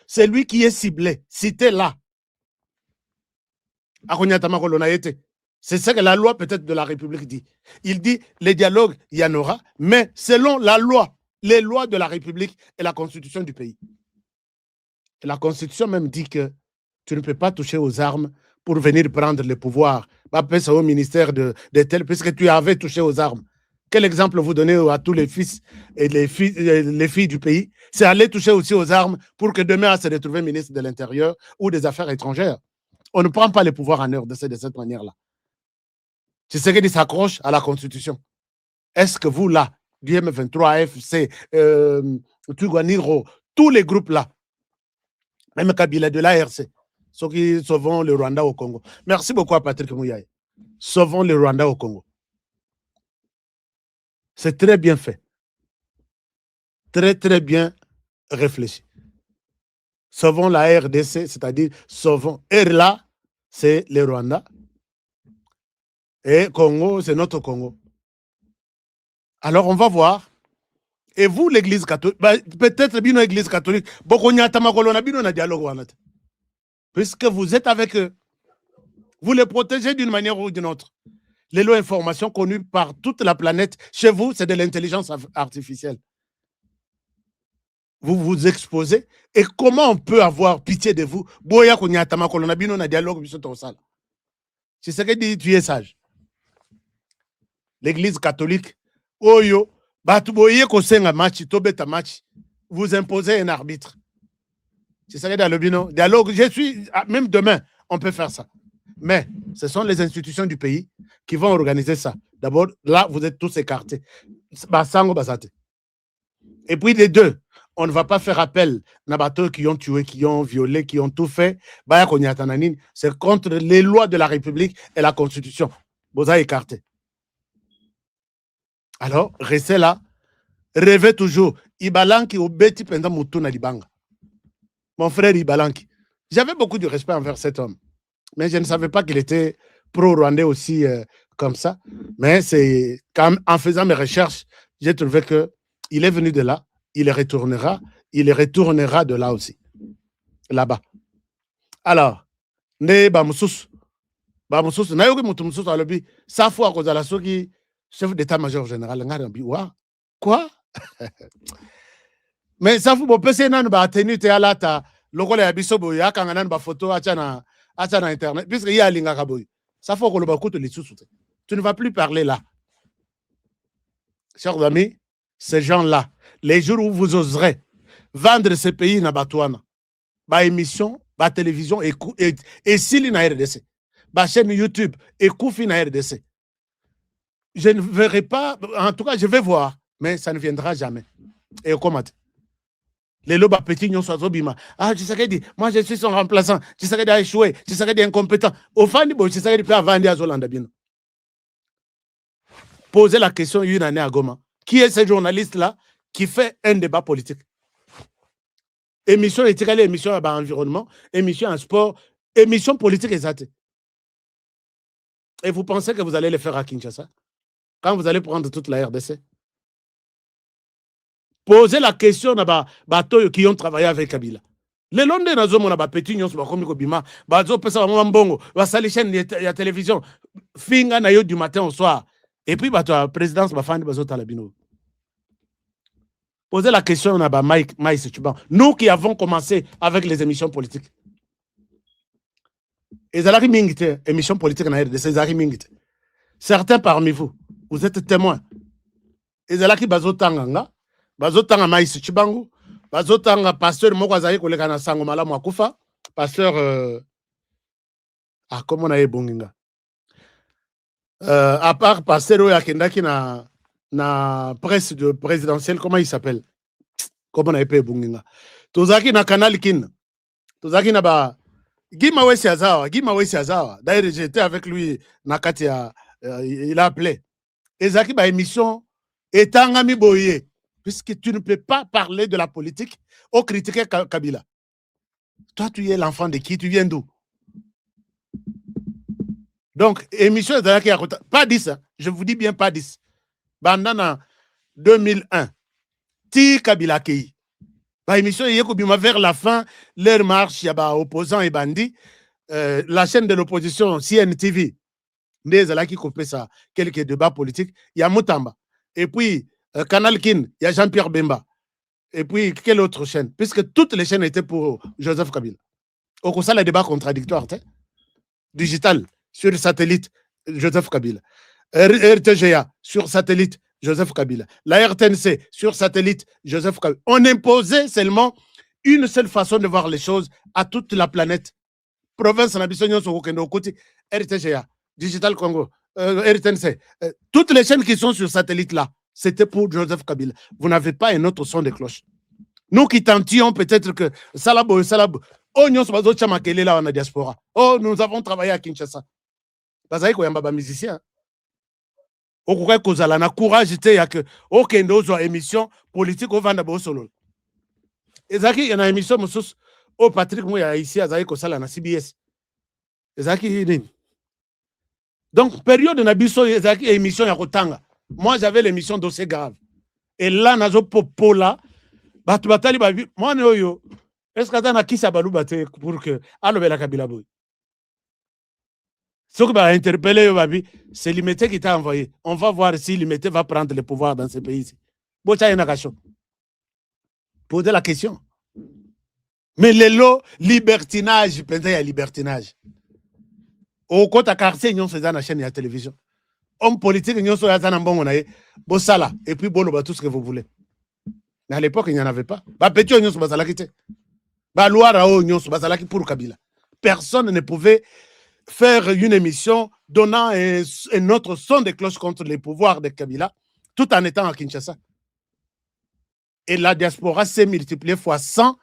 Speaker 8: C'est lui qui est ciblé, cité là. C'est ce que la loi peut-être de la République dit. Il dit, les dialogues, il y en aura, mais selon la loi, les lois de la République et la constitution du pays. Et la constitution même dit que tu ne peux pas toucher aux armes pour venir prendre le pouvoir. Pas ça au ministère de tel, puisque tu avais touché aux armes. Quel exemple vous donnez à tous les fils et les filles du pays? C'est aller toucher aussi aux armes pour que demain, se retrouver ministre de l'Intérieur ou des Affaires étrangères. On ne prend pas le pouvoir en RDC de cette manière-là. C'est ce qui s'accroche à la Constitution. Est-ce que vous, là, du M23, AFC, Tuganiro, tous les groupes là, même Kabila de l'ARC, ceux qui sauvent le Rwanda au Congo. Merci beaucoup à Patrick Mouyaye. Sauvons le Rwanda au Congo. C'est très bien fait. Très, très bien réfléchi. Sauvons la RDC, c'est-à-dire sauvons. Et là, c'est le Rwanda. Et Congo, c'est notre Congo. Alors, on va voir. Et vous, l'Église catholique, peut-être bien l'Église catholique, puisque vous êtes avec eux, vous les protégez d'une manière ou d'une autre. Les lois d'information connues par toute la planète, chez vous, c'est de l'intelligence artificielle. Vous vous exposez. Et comment on peut avoir pitié de vous? C'est ce que dit, tu es sage. L'Église catholique, Oyo, vous imposez un arbitre. C'est ça que dans le bino. Dialogue, je suis, même demain, on peut faire ça. Mais ce sont les institutions du pays qui vont organiser ça. D'abord, là, vous êtes tous écartés. Et puis les deux, on ne va pas faire appel à bateaux qui ont tué, qui ont violé, qui ont tout fait. C'est contre les lois de la République et la Constitution. Vous avez écarté. Alors, restez là. Rêvez toujours. Ibalanki au beti pendant Moutouna Libanga. Mon frère Ibalanki. J'avais beaucoup de respect envers cet homme. Mais je ne savais pas qu'il était pro-rwandais aussi comme ça. Mais c'est en faisant mes recherches, j'ai trouvé qu'il est venu de là, il retournera de là aussi. Là-bas. Alors, ne Bamoussous. Bamoussous, nayoki Moutoumoussous à l'objet. Ça fois à la soki, chef d'état-major général, quoi? Mais ça faut passer nan ba tenu te alata lokola ya bisobo ya kanga nan ba photo acha na internet puisque il y a linga kaboy. Ça faut que le bakuto les sous. Tu ne vas plus parler là. Chers amis, ces gens-là, les jours où vous oserez vendre ce pays na Batouana, ba émission, ba télévision et s'il na RDC, ba chaîne YouTube et Koufi na RDC. Je ne verrai pas, en tout cas, je vais voir, mais ça ne viendra jamais. Et comment? Les lobes petits n'ont pas bima. Ah, tu sais que dit, moi je suis son remplaçant, tu sais que dit échoué, tu sais que dit incompétent. Au fond, tu sais que dit pas vendre à Zolanda bien. Posez la question une année à Goma. Qui est ce journaliste-là qui fait un débat politique? Émission éthique, émission à environnement, émission en sport, émission politique exacte. Et vous pensez que vous allez le faire à Kinshasa? Quand vous allez prendre toute la RDC? Posez la question à bateaux qui ont travaillé avec Kabila. Les Londres, nous avons des petits gens qui ont bima, bazo pesa mbongo, basali chaîne de télévision, finga na yo du matin au soir. Et puis bato présidence ba fandi bazo talabino. Posez la question à Mike Chuban. Nous qui avons commencé avec les émissions politiques. Et zalaki mingite émissions politiques na RDC zalaki mingite. Certains parmi vous, vous êtes témoins. Et zalaki bazo tanganga. Bazotanga Maïs Chibangu, bazotanga pasteur Mokwazaï kolekana sango malamu akufa, pasteur comment on a bonginga. À part pasteur Oyakendaki na presse de présidentielle, comment il s'appelle? Comment on a bonginga. Tozaki na canal kin. Tozaki na ba Gima Wesi Azawa. D'ailleurs, j'étais avec lui na Katia, il a appelé. Ezaki ba émission etangami boye. Puisque tu ne peux pas parler de la politique ou critiquer Kabila. Toi, tu es l'enfant de qui? Tu viens d'où? Donc, émission pas 10, hein. Je vous dis bien pas 10. Bandana 2001, Ti Kabila Kei. Bah, émission vers la fin, leur marche, il y a opposants et bandits. la chaîne de l'opposition, CNTV, qui coupait ça, quelques débats politiques, il y a Moutamba. Et puis, Canal Kin, il y a Jean-Pierre Bemba. Et puis, quelle autre chaîne? Puisque toutes les chaînes étaient pour Joseph Kabila. Au cours ça, les débats contradictoires, digital, sur satellite, Joseph Kabila. RTGA, sur satellite, Joseph Kabila. La RTNC, sur satellite, Joseph Kabila. On imposait seulement une seule façon de voir les choses à toute la planète. Province Nabissonion sur côté RTGA, Digital Congo, RTNC. Toutes les chaînes qui sont sur satellite là, c'était pour Joseph Kabila. Vous n'avez pas un autre son de cloche. Nous qui tentions peut-être que Salabo, oh, nous sommes là en diaspora. Oh, nous avons travaillé à Kinshasa. Parce que nous sommes musiciens. Au courant que vous avez courage, il y a que aucun autre émission politique au Vanda Bosolo. Et ça, il y a une émission au Patrick Mouya ici à Zaïko Sala na CBS. Et ça, donc, période de Nabiso, il y a une émission à Rotanga. Moi, j'avais l'émission Dossier grave. Et là, nazo popola, batali babi, moi yo. Est-ce que t'as qui ça balou baté pour que allo la Kabila boy. Ce qui va interpeller babi, c'est Limité qui t'a envoyé. On va voir si Limité va prendre le pouvoir dans ce pays-ci. Bocha Yenakasho. Posez la question. Mais les lots, libertinage, peut-être il y a libertinage. Au côté à quartier, nous faisons la chaîne de la télévision. Homme politique, nous sommes dans bon Bossala, et puis bon, tout ce que vous voulez. Mais à l'époque, il n'y en avait pas. Petit, nous sommes là qui était. Loire, nous sommes là pour Kabila. Personne ne pouvait faire une émission donnant un autre son de cloche contre les pouvoirs de Kabila, tout en étant à Kinshasa. Et la diaspora s'est multipliée fois 100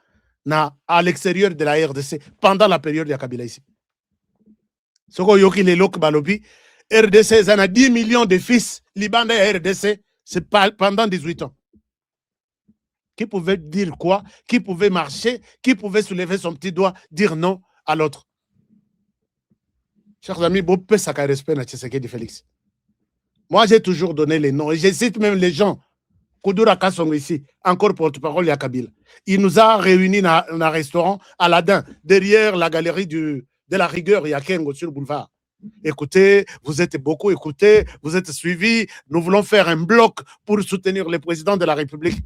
Speaker 8: à l'extérieur de la RDC pendant la période de Kabila ici. Ce qu'on yoki les lok balobi, RDC, ça a 10 millions de fils libanais à RDC, c'est pendant 18 ans. Qui pouvait dire quoi? Qui pouvait marcher? Qui pouvait soulever son petit doigt, dire non à l'autre? Chers amis, beau peu ça respect à Tshisekedi Félix. Moi, j'ai toujours donné les noms et je cite même les gens. Koudoura Kassongo ici, encore porte-parole de Kabila. Il nous a réunis dans un restaurant Aladin, derrière la galerie de la rigueur, il y a Kengo sur le boulevard. Écoutez, vous êtes beaucoup écoutés, vous êtes suivis, nous voulons faire un bloc pour soutenir le président de la République.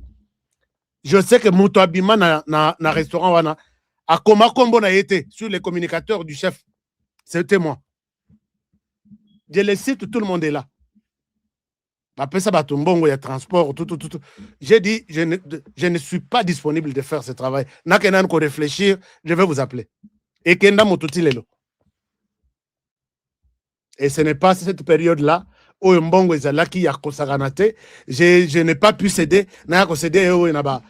Speaker 8: Je sais que Mouto Abima na restaurant wana, à Koma Kombo na été sur les communicateurs du chef. C'était moi. Je les cite, tout le monde est là. Après ça, il y a transport, tout. J'ai dit, je ne suis pas disponible de faire ce travail. N'a qu'un an qu'on réfléchir, je vais vous appeler. Et Kenda Mototilelo. Et ce n'est pas cette période-là où Mbongo est là qui a consaganate. Je n'ai pas pu céder. N'a pas cédé où il y a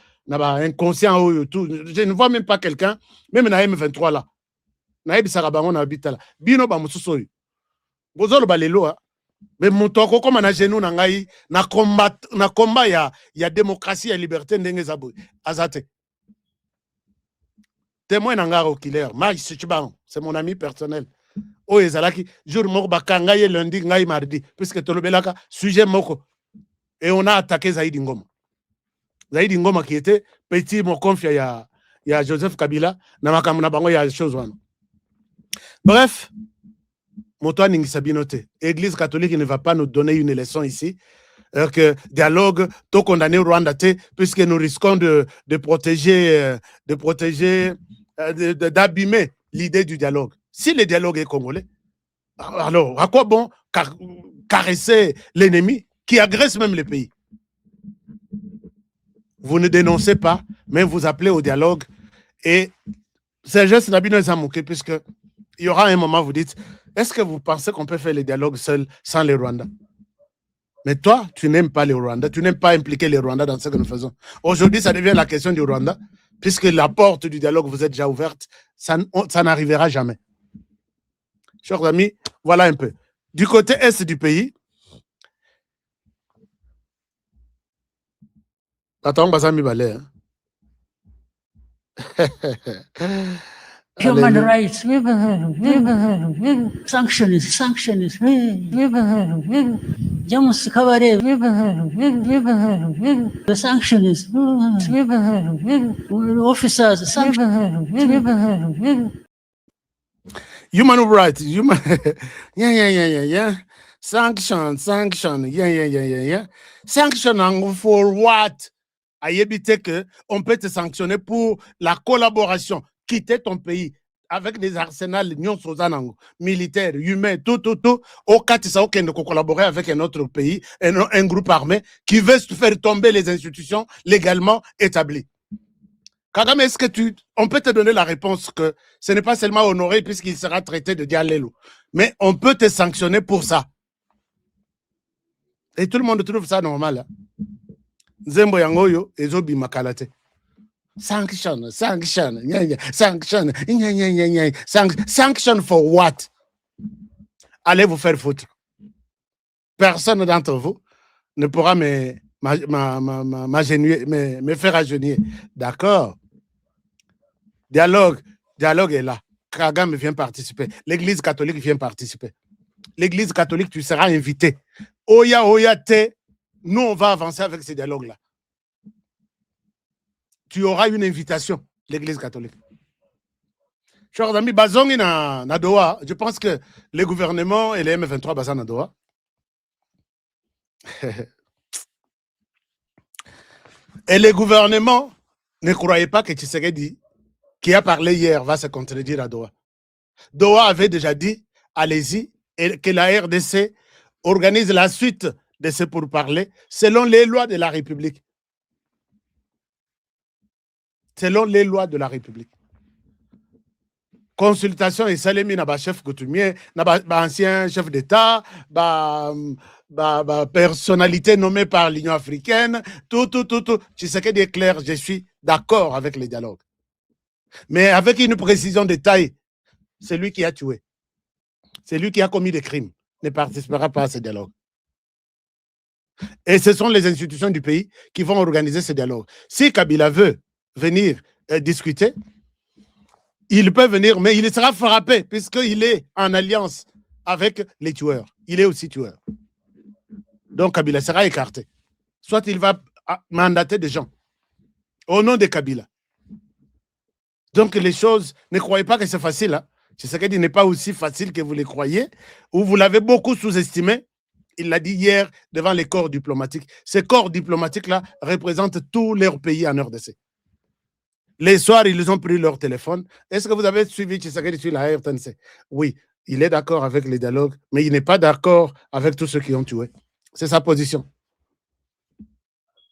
Speaker 8: inconscient ou tout. Je ne vois même pas quelqu'un, même na M23 là. Na Ebisarabango na habite là. Bino ba mususoy. Bozolo balelo hein. Mais mon toko comme na genou na ngai na combat ya démocratie et liberté ndenge zaboy. Azate. Témoin na ngaro killer. Mike Sichiban, c'est mon ami personnel. Oh ezalaki jour moko bakanga ye lundi ngai mardi puisque tolobelaka sujet moko et on a attaqué Zaïdi Ngoma. Zaïdi Ngoma qui était petit mon confia ya Joseph Kabila na makambo na bango ya chose wana. Bref, Moto Ningisa Binote, Église catholique ne va pas nous donner une leçon ici. Que dialogue, tout condamné au Rwanda, puisque nous risquons de protéger, d'abîmer l'idée du dialogue. Si le dialogue est congolais, alors à quoi bon caresser l'ennemi qui agresse même le pays? Vous ne dénoncez pas, mais vous appelez au dialogue. Et c'est juste Nabino Zamouké, puisque il y aura un moment, vous dites, est-ce que vous pensez qu'on peut faire le dialogue seul sans les Rwandais? Mais toi, tu n'aimes pas les Rwandais, tu n'aimes pas impliquer les Rwandais dans ce que nous faisons. Aujourd'hui, ça devient la question du Rwanda, puisque la porte du dialogue vous est déjà ouverte, ça n'arrivera jamais. Chers amis, voilà un peu. Du côté est du pays, attends, Basami Balé.
Speaker 9: Human rights, sanctions, Jamus Kavare, the sanctions, officers, sanctions.
Speaker 8: Human rights, human. Yeah. Sanction. Yeah. Sanction for what? Ayebite que on peut te sanctionner pour la collaboration, quitter ton pays avec des arsenals militaires, humains, tout. Au cas où ça de collaborer avec un autre pays, un groupe armé qui veut faire tomber les institutions légalement établies. Kagame, est-ce que on peut te donner la réponse que ce n'est pas seulement honoré puisqu'il sera traité de Dialelo, mais on peut te sanctionner pour ça. Et tout le monde trouve ça normal. Hein? Zembo yangoyo ezobi makalate. Sanction. Sanction for what? Allez vous faire foutre. Personne d'entre vous ne pourra me faire agenouiller. D'accord? Dialogue est là. Kagame vient participer. L'église catholique vient participer. L'église catholique, tu seras invité. Oya te. Nous, on va avancer avec ces dialogues-là. Tu auras une invitation, l'église catholique. Chers amis, Bazongi na Doha, je pense que le gouvernement et les M23 basent na Doha. Et le gouvernement ne croyait pas que Tshisekedi, qui a parlé hier, va se contredire à Doha. Doha avait déjà dit, allez-y, et que la RDC organise la suite de ce pourparlers selon les lois de la République. Selon les lois de la République. Consultation et salemi na ba chef coutumier, na ba ancien chef d'État, personnalité nommée par l'Union africaine, tout. Tu sais que est clair, je suis d'accord avec les dialogues. Mais avec une précision de taille, celui qui a tué, celui qui a commis des crimes, ne participera pas à ce dialogue. Et ce sont les institutions du pays qui vont organiser ce dialogue. Si Kabila veut venir discuter, il peut venir, mais il sera frappé puisqu'il est en alliance avec les tueurs. Il est aussi tueur. Donc Kabila sera écarté. Soit il va mandater des gens au nom de Kabila. Donc les choses, ne croyez pas que c'est facile. Hein? Tshisekedi n'est pas aussi facile que vous le croyez, ou vous l'avez beaucoup sous-estimé. Il l'a dit hier devant les corps diplomatiques. Ces corps diplomatiques-là représentent tous leurs pays en RDC. Les soirs, ils ont pris leur téléphone. Est-ce que vous avez suivi Tshisekedi sur la RTNC? Oui, il est d'accord avec les dialogues, mais il n'est pas d'accord avec tous ceux qui ont tué. C'est sa position.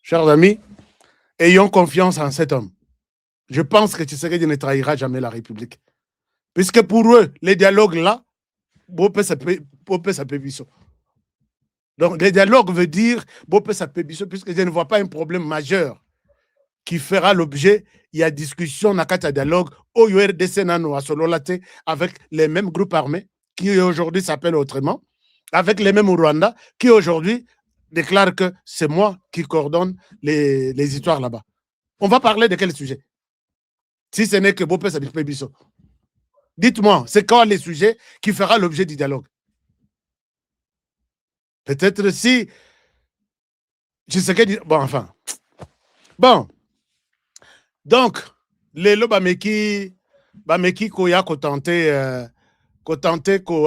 Speaker 8: Chers amis, ayons confiance en cet homme. Je pense que Tshisekedi ne trahira jamais la République. Puisque pour eux, les dialogues-là, donc, les dialogues veut dire puisque je ne vois pas un problème majeur qui fera l'objet, il y a discussion, nakata dialogue, au URDC nano à Sololate, avec les mêmes groupes armés qui aujourd'hui s'appellent autrement, avec les mêmes Rwanda qui aujourd'hui déclarent que c'est moi qui coordonne les histoires là-bas. On va parler de quel sujet? Si ce n'est que Bopé Sabikpe Bisso. Dites-moi, c'est quoi les sujets qui fera l'objet du dialogue? Peut-être si je sais que bon, enfin. Bon. Donc, les Bameki Koya ko tenté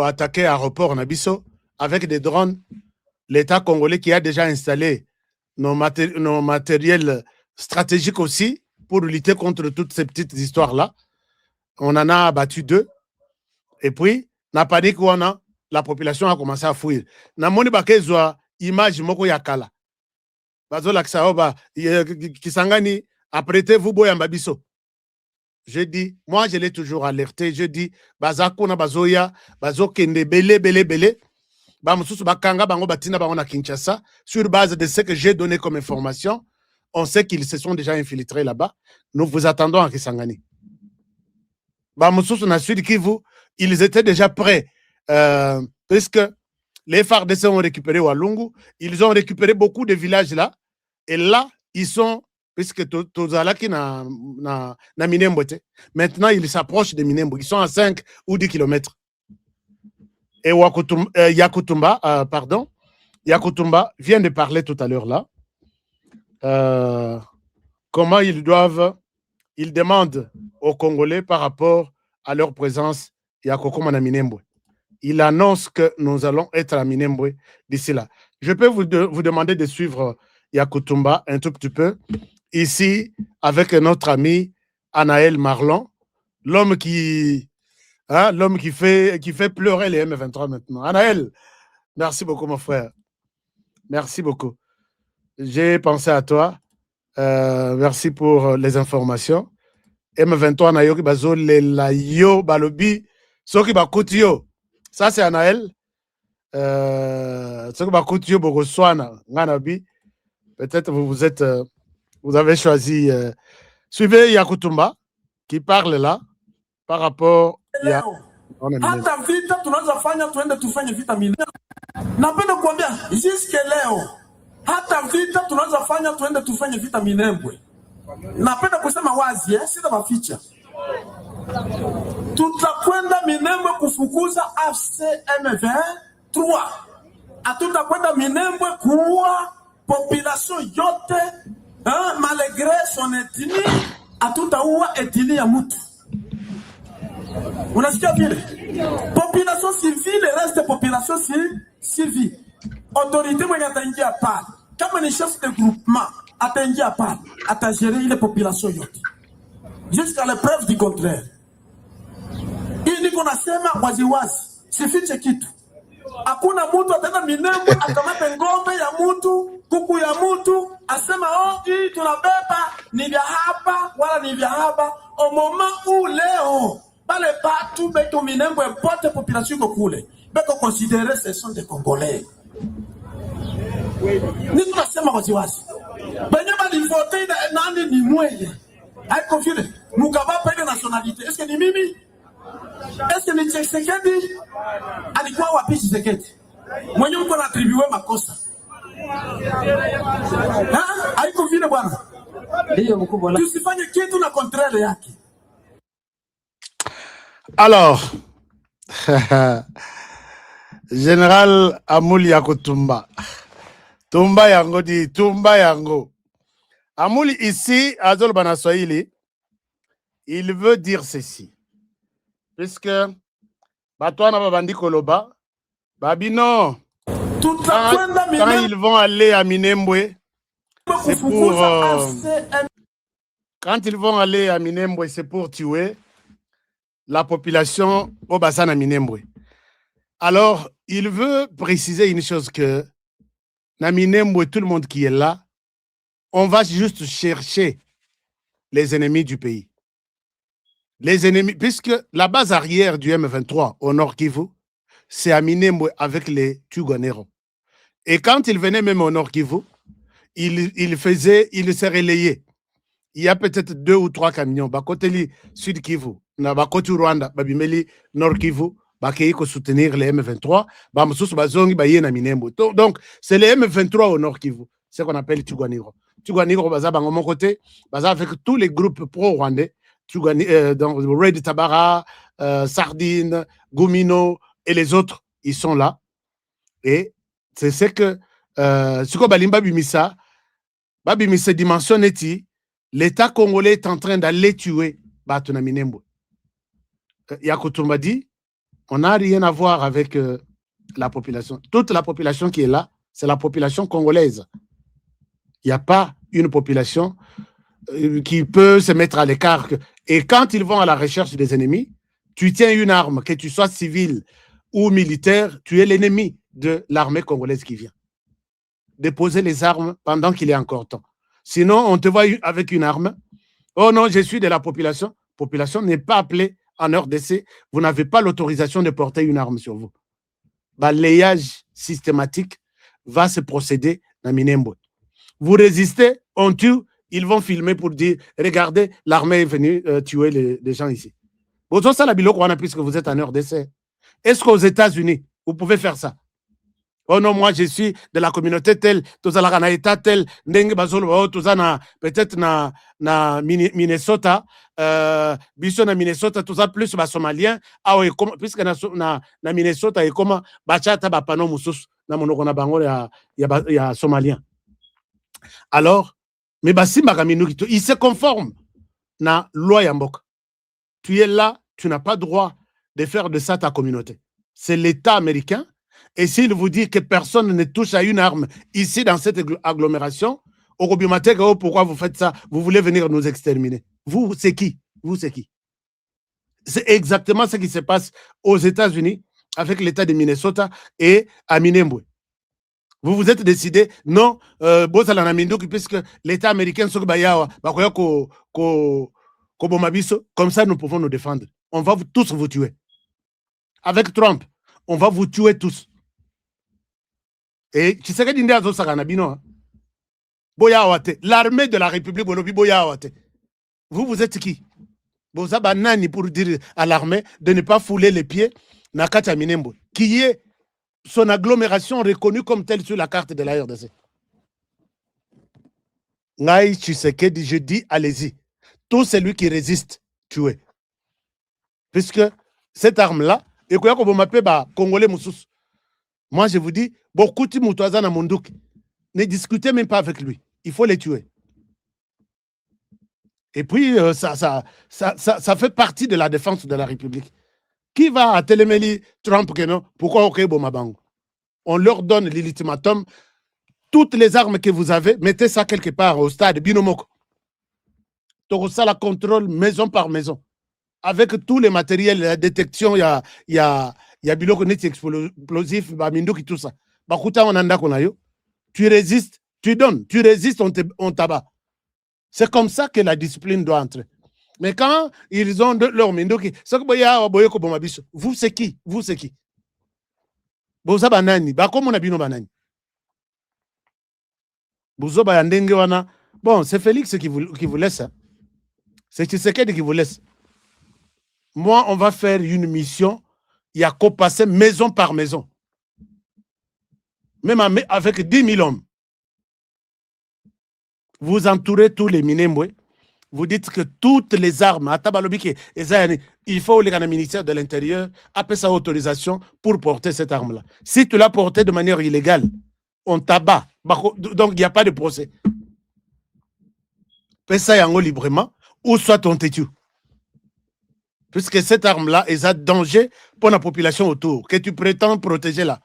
Speaker 8: attaquer l'aéroport Nabiso avec des drones. L'État congolais qui a déjà installé nos matériels stratégiques aussi pour lutter contre toutes ces petites histoires-là. On en a abattu 2. Et puis, na panique où on a, la population a commencé à fuir. Na moni bakezwa image moko yakala. Bazo laksaoba kisangani apprêtez-vous boyamba biso. Je dis, moi je l'ai toujours alerté, je dis bazako na bazoya, bazo kende belé. Ba mususu bakanga bango batina bango na Kinshasa sur base de ce que j'ai donné comme information. On sait qu'ils se sont déjà infiltrés là-bas. Nous vous attendons à Kisangani. Ba mususu na Sud Kivu, ils étaient déjà prêts. Puisque les FARDC ont récupéré Walungu, ils ont récupéré beaucoup de villages là, et là, ils sont, puisque Tozalaki na Minembwe, maintenant ils s'approchent de Minembwe, ils sont à 5 ou 10 km. Et Yakutumba vient de parler tout à l'heure là, comment ils demandent aux Congolais par rapport à leur présence Yakokoma na Minembwe. Il annonce que nous allons être à Minembwe d'ici là. Je peux vous demander de suivre Yakutumba un tout petit peu. Ici, avec notre ami Anaël Marlon, l'homme qui fait pleurer les M23 maintenant. Anaël, merci beaucoup, mon frère. Merci beaucoup. J'ai pensé à toi. Merci pour les informations. M23 na yoki bazo le la yo balobi soki bakuti yo. Ça c'est Anaël. Soki bakuti yo bogoswana nganabi. Peut-être vous avez choisi. Suivez Yakutumba qui parle là par rapport à.
Speaker 10: Hata vita tunaweza fanya tuende tufanye vita milele. Napenda kuambia jiske leo hata vita tunaweza fanya tuende tufanye vita Minembwe. Napenda kusema wazi sita maficha. Tutakwenda Minembwe kufukuza AFC M23. Hatutakwenda Minembwe kuua population yote malgré son ethnie. Hatutaua ethnie ya mtu. Unasikia vile? Population civile reste population civile. Autorité mwenye ataingia pale. Kama ni chef de groupement, ataingia pale. Atagérer ile population yote. Jusqu'à la preuve du contraire. Hii niko nasema waziwazi. Sifiche kitu. Hakuna mtu ataenda Minembwe akamata ngombe ya mtu, kuku ya mtu, asema hii tunabeba ni vya hapa wala ni vya hapa. Au moment où leo bale batu beto Minembwe pote population ko kule beko considérer ce sont des Congolais. Ni tunasema waziwazi. Benye bali vote nani ni mweye. Haiko vile. Mukaba peke nationalité. Est-ce que ni mimi? Est-ce que ni Tshisekedi? Alikuwa wapi Tshisekedi? Mwenye uko na attribuer makosa. Haiko vile bwana. Ndio mkubwa. Tusifanye kitu na contraire yake.
Speaker 8: Alors, Général Amouli Yakutumba. Tumba yango di, tumba yango. Amouli ici, Azol Banaswahili, il veut dire ceci. Puisque, Batouana Babandi Koloba, Babino, quand ils vont aller à Minembwe, c'est pour... quand ils vont aller à Minembwe, c'est pour tuer la population au bassin à Minembwe. Alors, il veut préciser une chose que na Minembwe, tout le monde qui est là, on va juste chercher les ennemis du pays. Les ennemis, puisque la base arrière du M23 au Nord Kivu, c'est à Minembwe avec les Tugonero. Et quand il venait même au Nord Kivu, il se relayait. Il y a peut-être 2 ou 3 camions. Bakoteli Sud Kivu, na Bakoti Rwanda, Babimeli Nord Kivu, Bakeiko soutenir les M23, Bamsous Bazongi Bayena Minembwe. Donc, c'est les M23 au Nord Kivu. C'est ce qu'on appelle Tuganiro. Tuganiro, Baza Bango mon côté, Baza avec tous les groupes pro-rwandais, donc Red Tabara, Sardine, Gumino et les autres, ils sont là. Et c'est ce que Suko Balimba Bimisa, Babimisa dimension neti, l'État congolais est en train d'aller tuer Batuna Minembwe. Yakutumba dit, on n'a rien à voir avec la population. Toute la population qui est là, c'est la population congolaise. Il n'y a pas une population qui peut se mettre à l'écart. Et quand ils vont à la recherche des ennemis, tu tiens une arme, que tu sois civil ou militaire, tu es l'ennemi de l'armée congolaise qui vient. Déposer les armes pendant qu'il est encore temps. Sinon, on te voit avec une arme. Oh non, je suis de la population. Population n'est pas appelée en RDC. Vous n'avez pas l'autorisation de porter une arme sur vous. Balayage systématique va se procéder dans Minembwe. Vous résistez, on tue, ils vont filmer pour dire, regardez, l'armée est venue tuer les gens ici. Vous avez ça la biloko, puisque vous êtes en RDC. Est-ce qu'aux États-Unis, vous pouvez faire ça? Oh non, moi je suis de la communauté telle, tous à la état tel, peut-être na Minnesota, biso na Minnesota, tous à plus bas Somaliens, puisque na Minnesota et comment bachata bapano musus na monoko na bango ya Somalien. Alors, mais basimba kaminuki, il se conforme na loi ya mboka. Tu es là, tu n'as pas droit de faire de ça ta communauté. C'est l'État américain. Et s'il vous dit que personne ne touche à une arme ici dans cette agglomération, pourquoi vous faites ça? Vous voulez venir nous exterminer. Vous, c'est qui? Vous, c'est qui? C'est exactement ce qui se passe aux États-Unis avec l'État de Minnesota et à Minembwe. Vous vous êtes décidé, non, puisque l'État américain, comme ça nous pouvons nous défendre. On va tous vous tuer. Avec Trump, on va vous tuer tous. Et tu sais que l'armée de la République, vous, vous êtes qui? Vous avez nani pour dire à l'armée de ne pas fouler les pieds Nakata Minembwe, qui est son agglomération reconnue comme telle sur la carte de la RDC. Ngai Tshisekedi, je dis, allez-y. Tout celui qui résiste, tuez. Puisque cette arme-là, et quoi qu'on m'appelle Congolais Moussous. Moi, je vous dis, beaucoup de Moutouazana Mondouk, ne discutez même pas avec lui. Il faut les tuer. Et puis, ça fait partie de la défense de la République. Qui va à Téléméli Trump que non? Pourquoi on leur donne l'ultimatum. Toutes les armes que vous avez, mettez ça quelque part au stade Binomoko. Ça la contrôle maison par maison. Avec tous les matériels, la détection, il y a biloko net explosif, mindoki, tout ça. Tu résistes, tu donnes. Tu résistes, on t'abat. C'est comme ça que la discipline doit entrer. Mais quand ils ont leur mindoki, vous c'est qui? Vous c'est qui? Bon, c'est Félix qui vous laisse. C'est Tshisekedi qui vous laisse. Moi, on va faire une mission. Il y a qu'à passer maison par maison. Même avec 10 000 hommes. Vous entourez tous les Minembwe. Vous dites que toutes les armes, il faut le ministère de l'Intérieur appeler sa autorisation pour porter cette arme-là. Si tu l'as portée de manière illégale, on t'abat. Donc, il n'y a pas de procès. Fais ça yango librement, ou soit on te tue. Puisque cette arme-là est un danger pour la population autour, que tu prétends protéger là.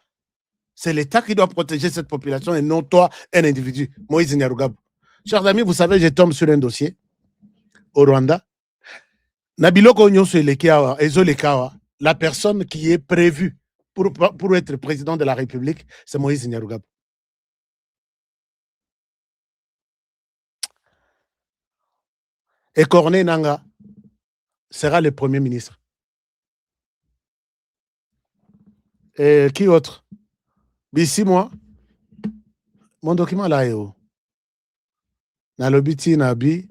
Speaker 8: C'est l'État qui doit protéger cette population et non toi, un individu. Moïse Nyarugabo. Chers amis, vous savez, je tombe sur un dossier au Rwanda. Nabiloko Nyonso Elekawa, la personne qui est prévue pour être président de la République, c'est Moïse Nyarugabo. Et Corneille Nangaa sera le premier ministre. Et qui autre? Ici, moi, mon document là est où? Nalobiti Nabi,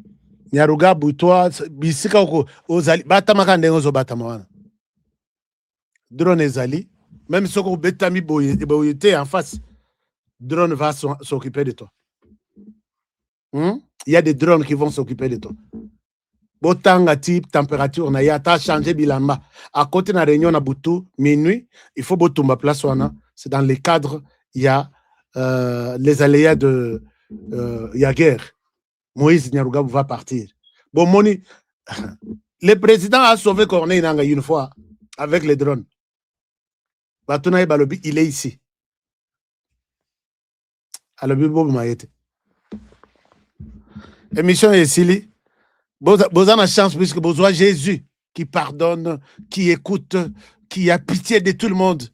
Speaker 8: Nyarugabo, toi, Bisika Ozali, Batamaka Ndengozo Batamawana. Drone Ezali, même si on Betami Boyete en face, drone va s'occuper de toi. Il y a des drones qui vont s'occuper de toi. Botanga type, température, na yata changer bilamba. À côté de la réunion à Boutou, minuit, il faut botumba place wana. C'est dans les cadres, il y a les aléas de il y a guerre. Moïse Nyarugabo va partir. Bon, Moni, le président a sauvé Corneille Nangaa une fois avec les drones. Batuna Balobi, il est ici. Alobi Bob Maïete. Émission est ici. Vous avez la chance puisque vous avez Jésus qui pardonne, qui écoute, qui a pitié de tout le monde.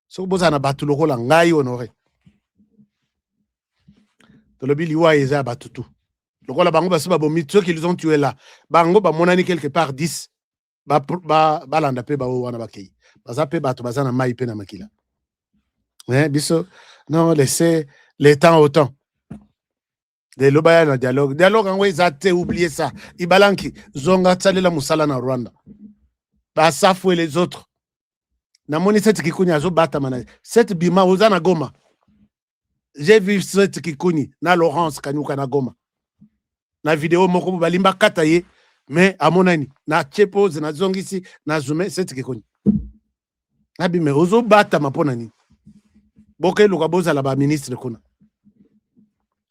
Speaker 8: Ce que vous avez battu le rôle en Ngaï honoré. Le biliwa est à battu tout. Le rôle à Bango Basiba Bomi, ceux qui les ont tués là. Bango Bamonani quelque part 10. Balandape Bawana Bakei. Bazape Batu Bazana Maïpe Namakila. Biso, non, laissez les temps au temps. De l'obaya na dialogue. Dialogue en way zate oubliez ça. Ibalanki zonga tsalela musala na Rwanda. Ba safoué les autres. Na moni cette kikuni azo bata mana. Cette bima ozana Goma. J'ai vu cette kikuni na Laurence Kanyuka na Goma. Na vidéo moko balimba kataye mais à monani na chepose na zongisi na zume cette kikuni. Abi me ozo bata maponani. Boke lukaboza la ba ministre kuna.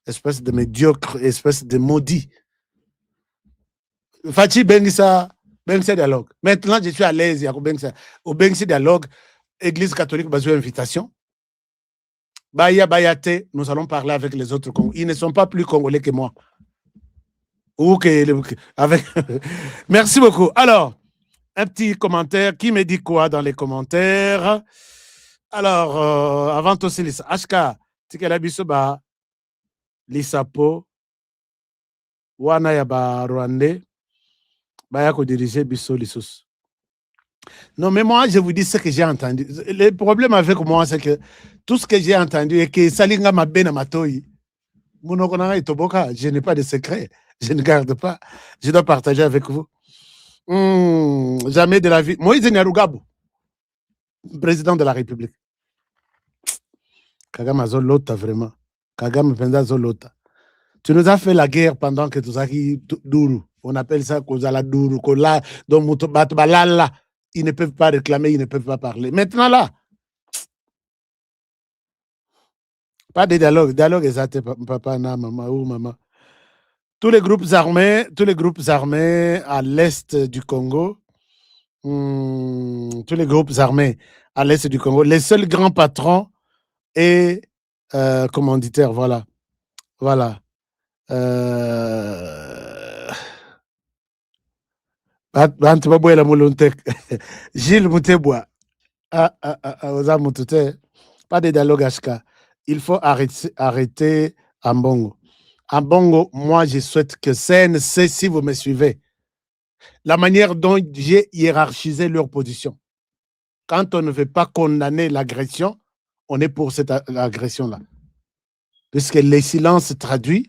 Speaker 8: Espèce de médiocre, espèce de maudit. Fachi Bengisa, Bengse dialogue. Maintenant, je suis à l'aise. Au Bengse dialogue, Église catholique, besoin d'invitation. Baya Bayate, nous allons parler avec les autres Congolais. Ils ne sont pas plus congolais que moi. Ou que avec. Merci beaucoup. Alors, un petit commentaire. Qui me dit quoi dans les commentaires? Alors, avant tout, c'est Lisa. Ashka, Tikela Bisoba, Lisapo, Wana Yaba Rwandais, Bayako diriger Bisso Lissus. Non, mais moi, je vous dis ce que j'ai entendu. Le problème avec moi, c'est que tout ce que j'ai entendu est que Salinga Mabena Matoi, je n'ai pas de secret. Je ne garde pas. Je dois partager avec vous. Jamais de la vie. Moïse Nyarugabo, président de la République. Kagame Azolota, vraiment. Kagame Penda Zolota. Tu nous as fait la guerre pendant que tu as dit Dourou. On appelle ça Kozala Dourou. Kola, donc Batbalala. Ils ne peuvent pas réclamer, ils ne peuvent pas parler. Maintenant, là, pas de dialogue. Dialogue exact, papa, na, maman, ou maman. Tous les groupes armés à l'est du Congo, tous les groupes armés à l'est du Congo, les seuls grands patrons et commanditaires, voilà. Voilà. Gilles Moutebois. Pas de dialogue HK. Il faut arrêter Ambongo. Ambongo, moi, je souhaite que CNC, si vous me suivez, la manière dont j'ai hiérarchisé leur position. Quand on ne veut pas condamner l'agression, on est pour cette agression-là. Puisque les silences traduisent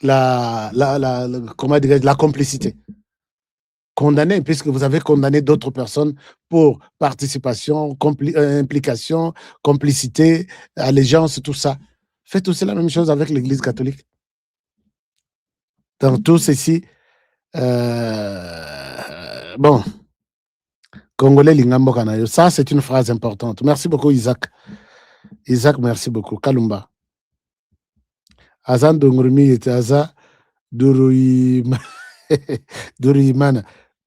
Speaker 8: comment dire, la complicité. Condamné, puisque vous avez condamné d'autres personnes pour participation, implication, complicité, allégeance, tout ça. Faites aussi la même chose avec l'Église catholique. Dans tout ceci, bon, Congolais Lingambo Kanayo, ça c'est une phrase importante. Merci beaucoup Isaac. Isaac, merci beaucoup. Kalumba. Azan Dongurumi était Aza Duruimana.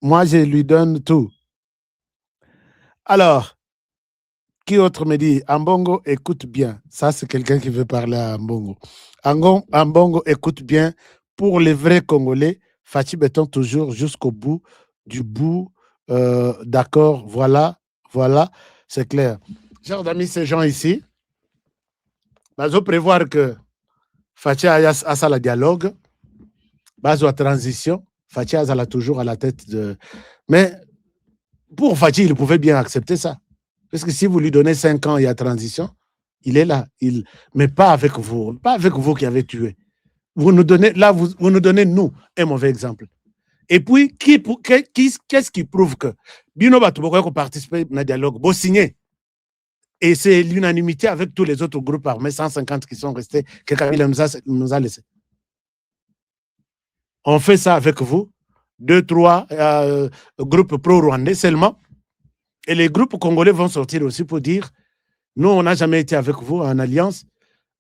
Speaker 8: Moi, je lui donne tout. Alors, qui autre me dit, Ambongo, écoute bien. Ça, c'est quelqu'un qui veut parler à Ambongo. Ambongo, écoute bien. Pour les vrais Congolais, Fachi Béton toujours jusqu'au bout du bout. D'accord, voilà, c'est clair. Chers amis, ces gens ici, je vais prévoir que Fachi a ça la dialogue, base à transition. Fachi a toujours à la tête de... Mais pour Fachi, il pouvait bien accepter ça. Parce que si vous lui donnez 5 ans, il y a transition, il est là. Mais pas avec vous. Pas avec vous qui avez tué. Vous nous donnez, là, vous nous donnez, nous, un mauvais exemple. Et puis, qu'est-ce qui prouve que Bino Batoubokoye participe dans le dialogue, vous signez. Et c'est l'unanimité avec tous les autres groupes armés, 150 qui sont restés, que Kabila nous a laissé. On fait ça avec vous, 2-3 groupes pro-rwandais seulement. Et les groupes congolais vont sortir aussi pour dire, nous, on n'a jamais été avec vous en alliance.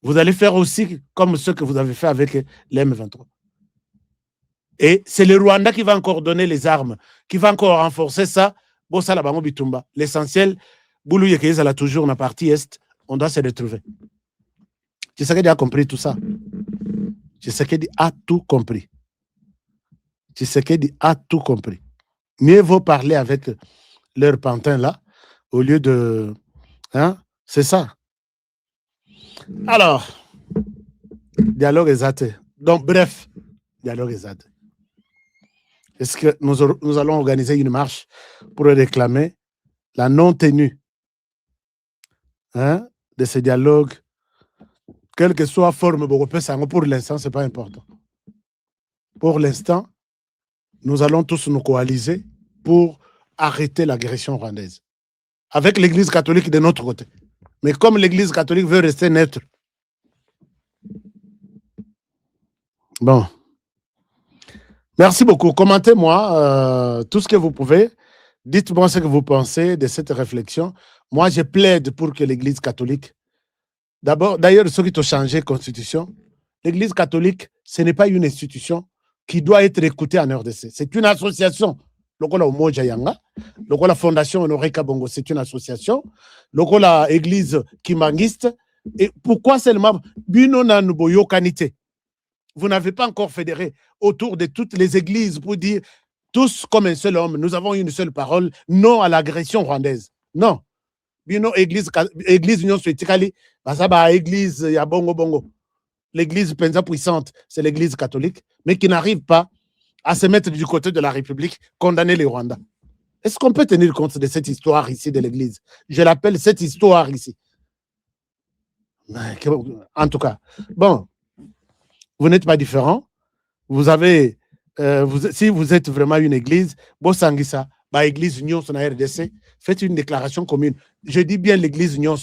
Speaker 8: Vous allez faire aussi comme ce que vous avez fait avec les M23. Et c'est le Rwanda qui va encore donner les armes, qui va encore renforcer ça. L'essentiel, Boulou Yekeza a toujours la partie Est, on doit se retrouver. Tshisekedi a compris tout ça. Tshisekedi a tout compris. Tshisekedi a tout compris. Mieux vaut parler avec leur pantin là, au lieu de... Hein? C'est ça. Alors, dialogue exact. Donc, bref, dialogue exact. Est-ce que nous allons organiser une marche pour réclamer la non-tenue de ce dialogue, quelle que soit la forme, pour l'instant, ce n'est pas important. Pour l'instant, nous allons tous nous coaliser pour arrêter l'agression rwandaise. Avec l'Église catholique de notre côté. Mais comme l'Église catholique veut rester neutre. Bon. Merci beaucoup. Commentez-moi tout ce que vous pouvez. Dites-moi ce que vous pensez de cette réflexion. Moi, je plaide pour que l'Église catholique... D'ailleurs, ceux qui ont changé la Constitution, l'Église catholique, ce n'est pas une institution qui doit être écoutée en RDC. C'est une association Lokola Umoja Yanga, lokola Fondation Honoré Kabongo, c'est une association, lokola Église Kimangiste. Et pourquoi seulement Bino Nanuboyo Kanite? Vous n'avez pas encore fédéré autour de toutes les églises pour dire tous comme un seul homme, nous avons une seule parole, non à l'agression rwandaise. Non. Bino église Union Soetikali, basaba église ya bongo bongo. L'église penza puissante, c'est l'église catholique, mais qui n'arrive pas à se mettre du côté de la République, condamner les Rwandais. Est-ce qu'on peut tenir compte de cette histoire ici de l'église? Je l'appelle cette histoire ici. En tout cas, bon, vous n'êtes pas différents. Vous avez, si vous êtes vraiment une église, Bosangisa, église Union sur la RDC, faites une déclaration commune. Je dis bien l'église Union.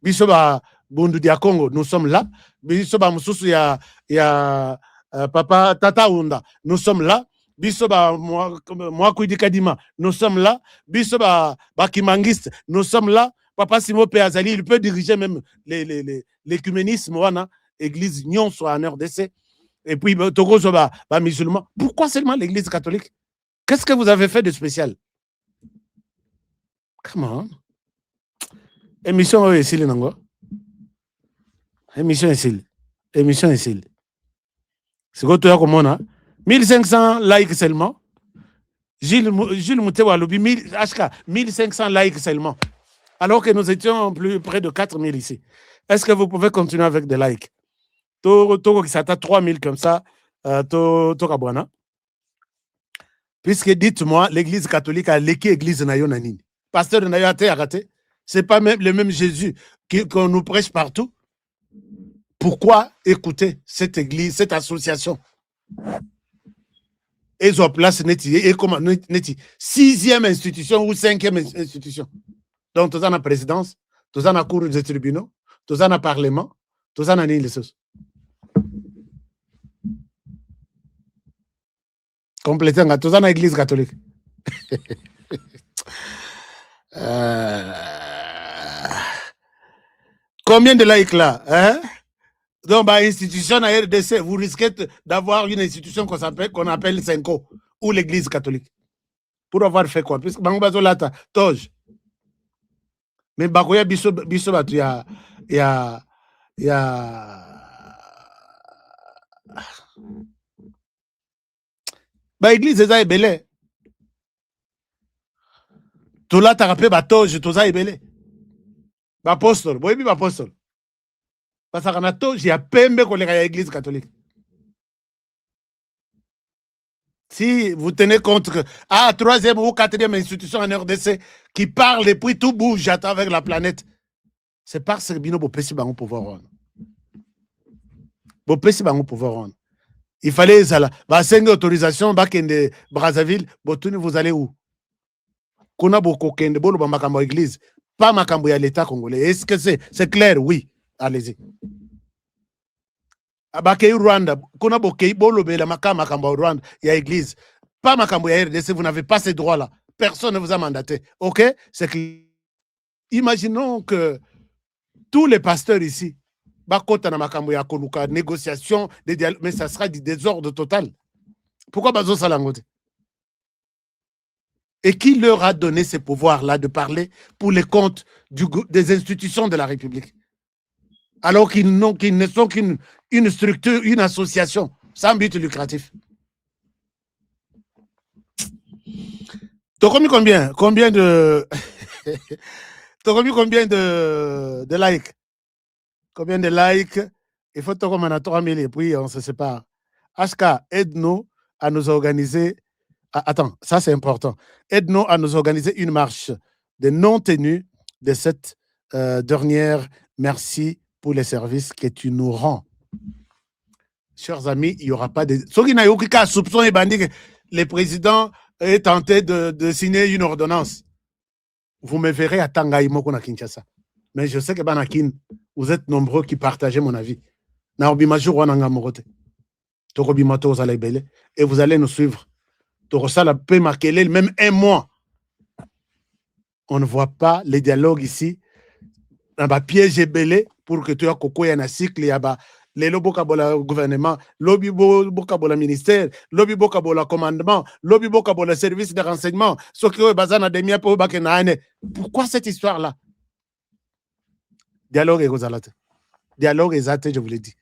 Speaker 8: Bisoba Bundu dia Congo, nous sommes là. Bisoba Mususu ya Papa Tata Unda, nous sommes là. Bisoba Mwakuidi Kadima, nous sommes là. Bisoba Bakimangiste, nous sommes là. Papa Simo Péazali, il peut diriger même l'écuménisme, l'église Union sur la RDC. Et puis Togo Zoba, musulman. Pourquoi seulement l'église catholique? Qu'est-ce que vous avez fait de spécial? Come on. Émission ici, Nango. Émission ici. Émission ici. C'est quoi toi comme on a 1500 likes seulement. Gilles Moutewa Lobi, 1500 likes seulement. Alors que nous étions plus près de 4000 ici. Est-ce que vous pouvez continuer avec des likes? Togo qui s'attend 3000 comme ça. Kabwana. Puisque dites-moi, l'église catholique a l'équipe église Nayonanine. Pasteur Nayo a raté. C'est pas même le même Jésus qu'on nous prêche partout. Pourquoi écouter cette église, cette association? Ils ont place neti et comment neti 6e institution ou 5e institution. Donc, tous en a présidence, tous en a cour des tribunaux, tous en a parlement, tous en a ni les choses. Complétant à tous en a église catholique. Combien de likes là, hein? Donc, institution à RDC, vous risquez d'avoir une institution qu'on appelle Senko ou l'église catholique. Pour avoir fait quoi? Puisque Bangobazo Lata, Toj. Mais Bakoya Biso Batu, il y a église est belé. Tout là, t'as rappelé Toj, tout ça est belé. Apostole, vous voyez, apostole. Parce qu'on a tout, j'ai à peine que l'église catholique. Si vous tenez compte que, 3e ou 4e institution en RDC qui parle et puis tout bouge à travers la planète, c'est parce que Bino Bopesi Bango pouvoir. Bopesi Bango pouvoir. Il fallait ça là. Une autorisation, de Brazzaville, vous allez où? Kuna Boko Kende, Bolo Makambo église, pas Makambo à l'État congolais. Est-ce que c'est clair? Oui. Allez-y. Abakei Rwanda, kuna bokei bolobe la makama Rwanda, il y a église. Pas makambo ya RDC, vous n'avez pas ces droits-là. Personne ne vous a mandaté. OK? C'est que imaginons que tous les pasteurs ici, bakota na makambo ya koluka, négociation, mais ça sera du désordre total. Pourquoi bazo salangote? Et qui leur a donné ce pouvoir-là de parler pour les comptes des institutions de la République? Alors qu'ils ne sont qu'une structure, une association, sans but lucratif. Tu as commis combien? Combien de... Tu as commis combien de likes? Combien de likes? Il faut que tu aies 3000 et puis on se sépare. HK, aide-nous à nous organiser... Attends, ça c'est important. Aide-nous à nous organiser une marche de non-tenue de cette dernière. Merci pour les services que tu nous rends. Chers amis, il n'y aura pas de... Ceux qui n'ont aucun soupçon et bandit que le président est tenté de signer une ordonnance. Vous me verrez à Tangaïmoko na Kinshasa. Mais je sais que Banakin, vous êtes nombreux qui partagez mon avis. Et vous allez nous suivre. Même un mois. On ne voit pas les dialogues ici. Un piège belé pour que tu aies coco et un cycle, les bokabola gouvernement, lobby bokabola ministère, lobby bokabola commandement, lobby bokabola service de renseignement, pourquoi cette histoire-là? Dialogue et Rosalate. Dialogue exact, je vous l'ai dit.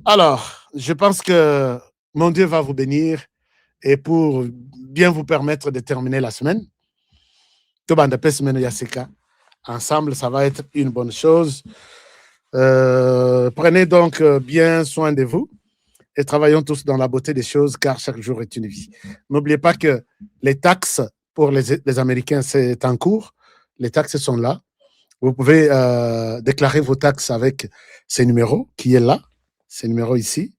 Speaker 8: Alors, je pense que mon Dieu va vous bénir et pour bien vous permettre de terminer la semaine. Ensemble, ça va être une bonne chose. Prenez donc bien soin de vous et travaillons tous dans la beauté des choses car chaque jour est une vie. N'oubliez pas que les taxes pour les Américains, c'est en cours. Les taxes sont là. Vous pouvez déclarer vos taxes avec ces numéros qui est là, ces numéros ici.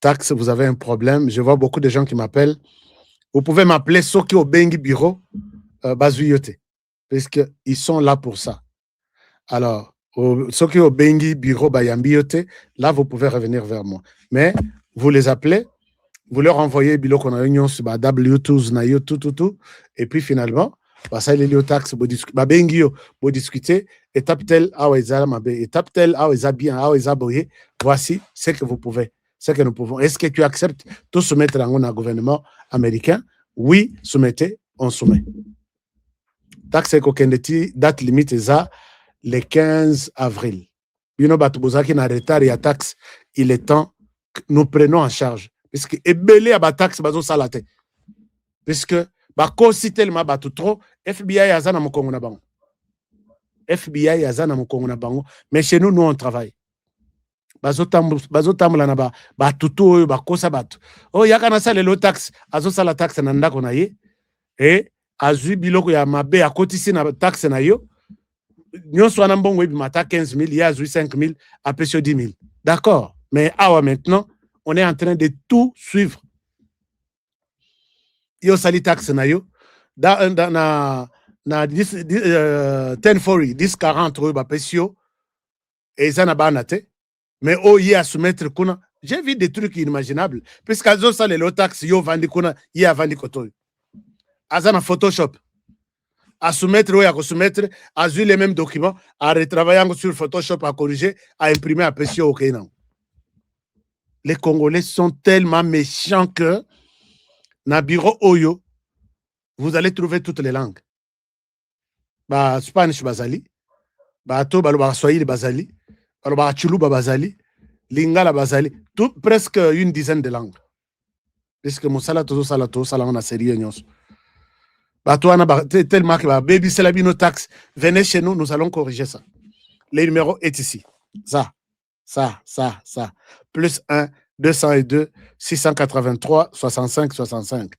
Speaker 8: Taxes, vous avez un problème. Je vois beaucoup de gens qui m'appellent. Vous pouvez m'appeler Soki au Bengi Bureau Bazuyote, puisqu'ils sont là pour ça. Alors, Soki au Bengi Bureau Bayambiote, là, vous pouvez revenir vers moi. Mais vous les appelez, vous leur envoyez bilo qu'on a union sur W12 na yo tout, et puis finalement, ça il est taxe bengio pour discuter étape telle aweza mabe étape telle aweza bien aweza boye. Voici ce que vous pouvez, ce que nous pouvons. Est-ce que tu acceptes tout soumettre dans un gouvernement américain? Oui, soumettez, on soumet. Taxe kokendeti date limite ça le 15 avril. Bino batubozaki na retard ya taxe, il est temps que nous prenons en charge puisque ebele ba taxe bazo salate puisque bakosi tellement batu trop. FBI azana mukongo na bango. FBI azana mukongo na bango. Mais chez nous, nous on travaille. Bazotamula na ba tutu oyo bakosa batu. Oh yaka na sala le taxe, azo sala taxe na ndako na ye. Et azui biloko ya mabe akotisi na taxe na yo. Nyonso wana mbongo ebi mata 15 000, ya azui 5 000, après 10 000. D'accord. Mais awa maintenant, on est en train de tout suivre. Yo sali taxe na yo. Na 1040, 1040 ba pesio et ça n'a pas naté. Mais oh y a soumettre kuna, j'ai vu des trucs inimaginables puisque azo ça les taxes yo vandi kuna y a vandi koto. Azana Photoshop à soumettre ou à soumettre à jouer les mêmes documents à retravailler sur Photoshop à corriger à imprimer à pesio au Kenya. Les Congolais sont tellement méchants que na bureau oyo vous allez trouver toutes les langues. Ba Spanish bazali, ba to baloba Swahili bazali, baloba Chuluba bazali, Lingala bazali, tout presque une dizaine de langues. Puisque musala tozo salato sala on a série nyos. Ba to ana tellement que ba baby c'est la bino taxe, venez chez nous, nous allons corriger ça. Le numéro est ici. Ça. Plus 1 202 683 65 65.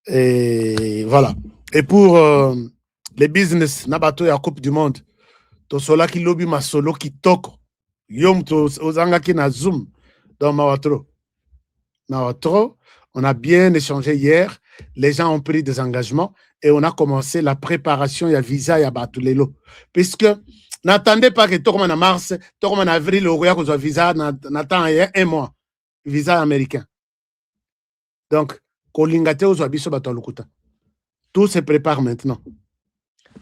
Speaker 8: Et voilà. Et pour les business, nabato ya Coupe du Monde, to sola ki lobby ma solo ki toko, yom to ozanga ki na Zoom, dans Mawatro. Mawatro, on a bien échangé hier, les gens ont pris des engagements et on a commencé la préparation, il y a visa, il y a batulelo. Puisque n'attendez pas que tout comme en mars, tout comme en avril, au royaume soit visa, n'attend un mois, visa américain. Donc, tout se prépare maintenant.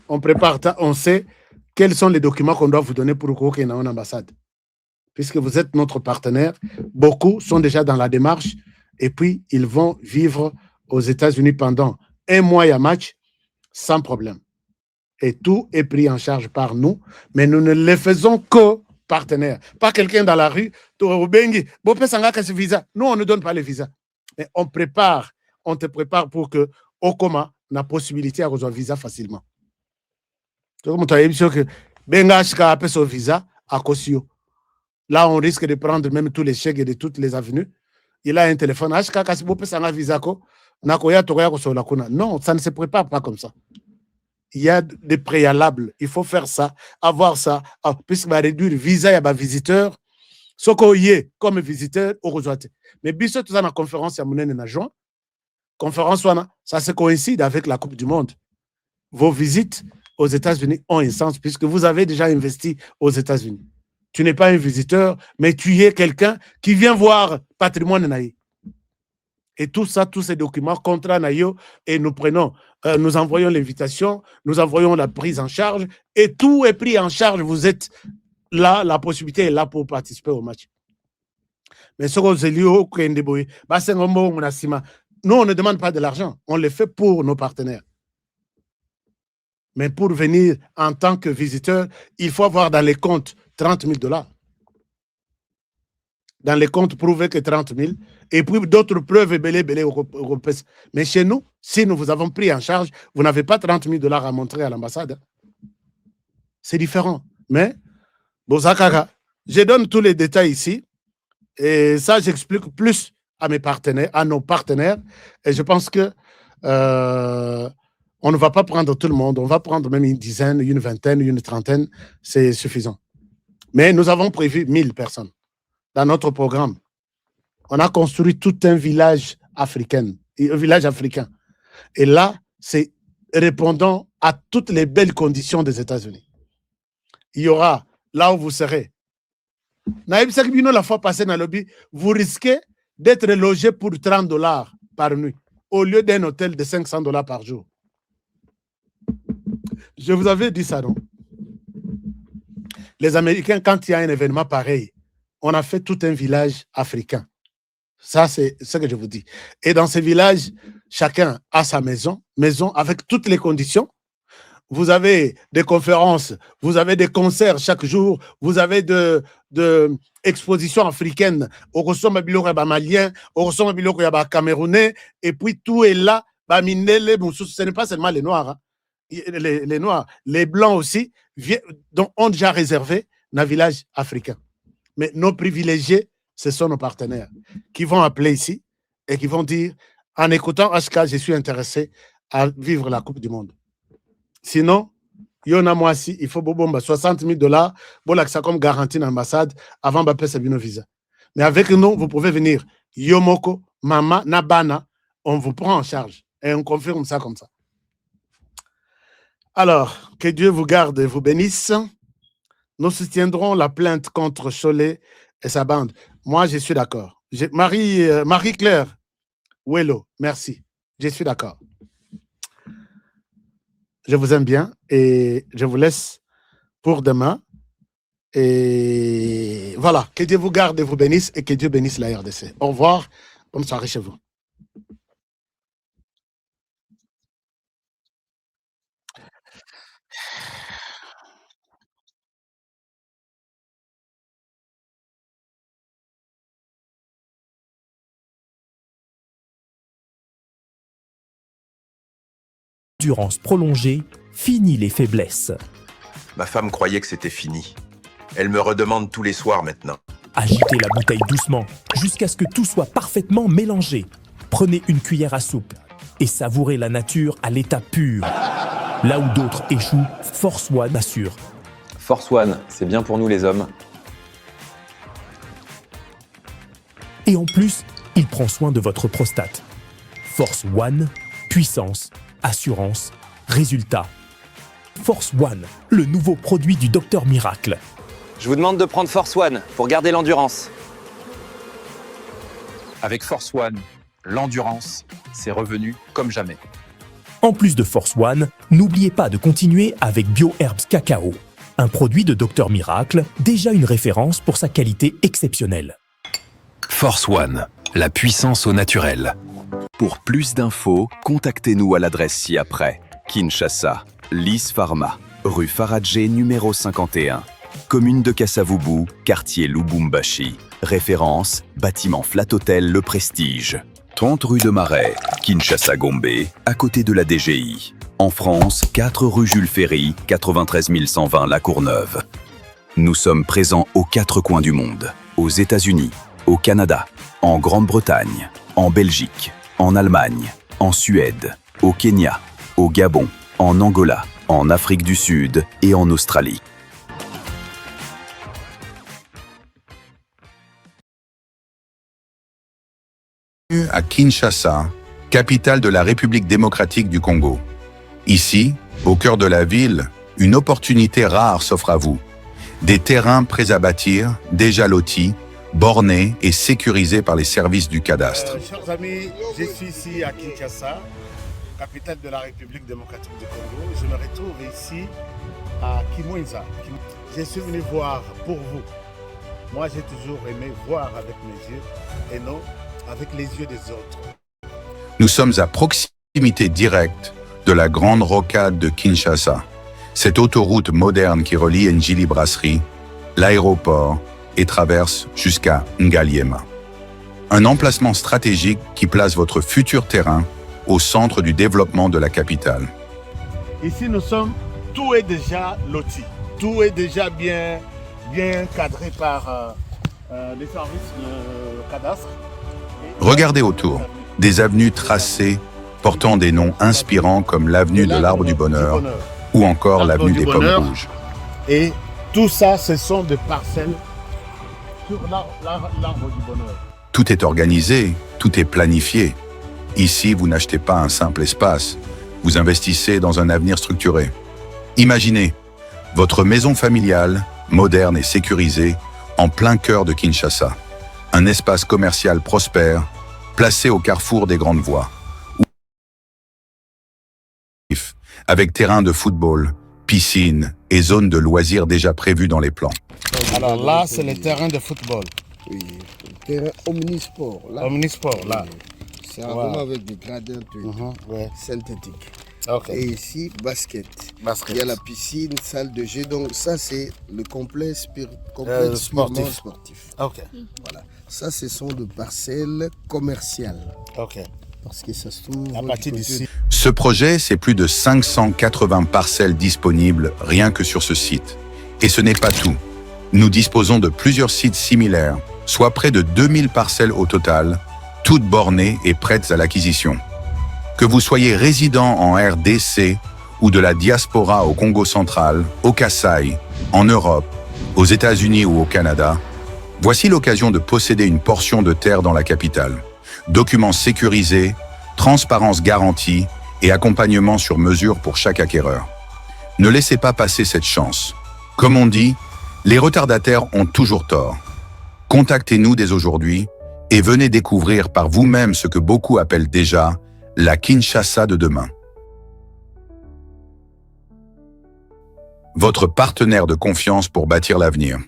Speaker 8: On prépare, on sait quels sont les documents qu'on doit vous donner pour que vous en ambassade. Puisque vous êtes notre partenaire, beaucoup sont déjà dans la démarche et puis ils vont vivre aux États-Unis pendant un mois et un match sans problème. Et tout est pris en charge par nous, mais nous ne le faisons que partenaires. Pas quelqu'un dans la rue, nous on ne donne pas les visas. Mais on te prépare pour que Okoma na possibilité à recevoir visa facilement. Donc, tu as sûr que Benga a son visa à Kosio. Là, on risque de prendre même tous les chèques de toutes les avenues. Il a un téléphone. Non, ça ne se prépare pas comme ça. Il y a des préalables. Il faut faire ça, avoir ça. Puisqu'il va réduire le visa, il y a des visiteurs. Ce qu'on y est comme visiteur, au rejoint. Mais bien tout ça, la conférence, il y a mon juin. Conférence, ça se coïncide avec la Coupe du Monde. Vos visites aux États-Unis ont un sens puisque vous avez déjà investi aux États-Unis. Tu n'es pas un visiteur, mais tu es quelqu'un qui vient voir patrimoine naï. Et tout ça, tous ces documents, contrat naïo, et nous prenons, nous envoyons l'invitation, nous envoyons la prise en charge, et tout est pris en charge. Vous êtes là, la possibilité est là pour participer au match. Mais ce qu'on nous, on ne demande pas de l'argent. On le fait pour nos partenaires. Mais pour venir en tant que visiteur, il faut avoir dans les comptes 30 000 $. Dans les comptes, prouver que 30 000. Et puis d'autres preuves européennes. Mais chez nous, si nous vous avons pris en charge, vous n'avez pas 30 000 $ à montrer à l'ambassade. C'est différent. Mais, Bozakara, je donne tous les détails ici. Et ça, j'explique plus à mes partenaires, à nos partenaires. Et je pense que on ne va pas prendre tout le monde. On va prendre même une dizaine, une vingtaine, une trentaine. C'est suffisant. Mais nous avons prévu 1000 personnes dans notre programme. On a construit tout un village africain. Et là, c'est répondant à toutes les belles conditions des États-Unis. Il y aura, là où vous serez, la fois passée dans le lobby, vous risquez d'être logé pour 30 $ par nuit, au lieu d'un hôtel de 500 $ par jour. Je vous avais dit ça, non? Les Américains, quand il y a un événement pareil, on a fait tout un village africain. Ça, c'est ce que je vous dis. Et dans ce village, chacun a sa maison avec toutes les conditions. Vous avez des conférences, vous avez des concerts chaque jour, vous avez de expositions africaines, au ressemble à malien, au ressemble à camerounais, et puis tout est là. Ce n'est pas seulement les Noirs, hein. Les Noirs, les Blancs aussi, donc ont déjà réservé un village africain. Mais nos privilégiés, ce sont nos partenaires qui vont appeler ici et qui vont dire, en écoutant HK, je suis intéressé à vivre la Coupe du Monde. Sinon, il y en a moi aussi, il faut 60 000 $, bon, ça comme garantie dans l'ambassade avant de passer un visa. Mais avec nous, vous pouvez venir. Yomoko, Mama, Nabana, on vous prend en charge et on confirme ça comme ça. Alors, que Dieu vous garde et vous bénisse. Nous soutiendrons la plainte contre Cholet et sa bande. Moi, je suis d'accord. Marie-Claire, Wello, merci. Je suis d'accord. Je vous aime bien et je vous laisse pour demain. Et voilà, que Dieu vous garde et vous bénisse et que Dieu bénisse la RDC. Au revoir, bonne soirée chez vous.
Speaker 2: Endurance prolongée, fini les faiblesses.
Speaker 3: Ma femme croyait que c'était fini. Elle me redemande tous les soirs maintenant.
Speaker 2: Agitez la bouteille doucement, jusqu'à ce que tout soit parfaitement mélangé. Prenez une cuillère à soupe et savourez la nature à l'état pur. Là où d'autres échouent, Force One assure.
Speaker 4: Force One, c'est bien pour nous les hommes.
Speaker 2: Et en plus, il prend soin de votre prostate. Force One, puissance, assurance, résultat. Force One, le nouveau produit du Docteur Miracle.
Speaker 4: Je vous demande de prendre Force One pour garder l'endurance.
Speaker 5: Avec Force One, l'endurance, c'est revenu comme jamais.
Speaker 2: En plus de Force One, n'oubliez pas de continuer avec BioHerbs Cacao, un produit de Docteur Miracle, déjà une référence pour sa qualité exceptionnelle.
Speaker 6: Force One, la puissance au naturel.
Speaker 7: Pour plus d'infos, contactez-nous à l'adresse ci-après. Kinshasa, Lys Pharma, rue Faradjé numéro 51. Commune de Kasavubu, quartier Lubumbashi. Référence, bâtiment Flat Hotel Le Prestige. 30 rue de Marais, Kinshasa Gombe, à côté de la DGI. En France, 4 rue Jules Ferry, 93 120 La Courneuve. Nous sommes présents aux 4 coins du monde. Aux États-Unis, au Canada, en Grande-Bretagne, en Belgique, en Allemagne, en Suède, au Kenya, au Gabon, en Angola, en Afrique du Sud et en Australie.
Speaker 11: À Kinshasa, capitale de la République démocratique du Congo. Ici, au cœur de la ville, une opportunité rare s'offre à vous. Des terrains prêts à bâtir, déjà lotis, bornés et sécurisés par les services du cadastre.
Speaker 8: Chers amis, je suis ici à Kinshasa, capitale de la République démocratique du Congo. Je me retrouve ici à Kimwenza. Je suis venu voir pour vous. Moi, j'ai toujours aimé voir avec mes yeux et non avec les yeux des autres.
Speaker 11: Nous sommes à proximité directe de la grande rocade de Kinshasa, cette autoroute moderne qui relie Njili Brasserie, l'aéroport et traverse jusqu'à Ngaliema. Un emplacement stratégique qui place votre futur terrain au centre du développement de la capitale.
Speaker 8: Ici, nous sommes, tout est déjà loti. Tout est déjà bien cadré par les services de cadastre.
Speaker 11: Regardez autour, des avenues tracées portant des noms inspirants comme l'avenue de l'Arbre du Bonheur ou encore l'avenue des Pommes Rouges.
Speaker 8: Et tout ça, ce sont des parcelles sur l'Arbre du Bonheur.
Speaker 11: Tout est organisé, tout est planifié. Ici, vous n'achetez pas un simple espace, vous investissez dans un avenir structuré. Imaginez, votre maison familiale, moderne et sécurisée, en plein cœur de Kinshasa. Un espace commercial prospère, placé au carrefour des grandes voies. Avec terrain de football, piscine et zone de loisirs déjà prévues dans les plans.
Speaker 8: Alors là, c'est le terrain de football.
Speaker 12: Oui, le terrain omnisport. Là.
Speaker 8: Omnisport, là.
Speaker 12: C'est vraiment avec des gradins synthétiques.
Speaker 8: Okay.
Speaker 12: Et ici, basket. Il y a la piscine, salle de jeu. Donc ça, c'est le complexe sportif.
Speaker 8: Okay.
Speaker 12: Voilà. Ça, ce sont des parcelles commerciales.
Speaker 8: Okay.
Speaker 12: Parce que ça se trouve
Speaker 8: à partir d'ici.
Speaker 11: Ce projet, c'est plus de 580 parcelles disponibles rien que sur ce site. Et ce n'est pas tout. Nous disposons de plusieurs sites similaires, soit près de 2000 parcelles au total, toutes bornées et prêtes à l'acquisition. Que vous soyez résident en RDC ou de la diaspora au Congo central, au Kasaï, en Europe, aux États-Unis ou au Canada, voici l'occasion de posséder une portion de terre dans la capitale. Documents sécurisés, transparence garantie et accompagnement sur mesure pour chaque acquéreur. Ne laissez pas passer cette chance. Comme on dit, les retardataires ont toujours tort. Contactez-nous dès aujourd'hui et venez découvrir par vous-même ce que beaucoup appellent déjà la Kinshasa de demain. Votre partenaire de confiance pour bâtir l'avenir.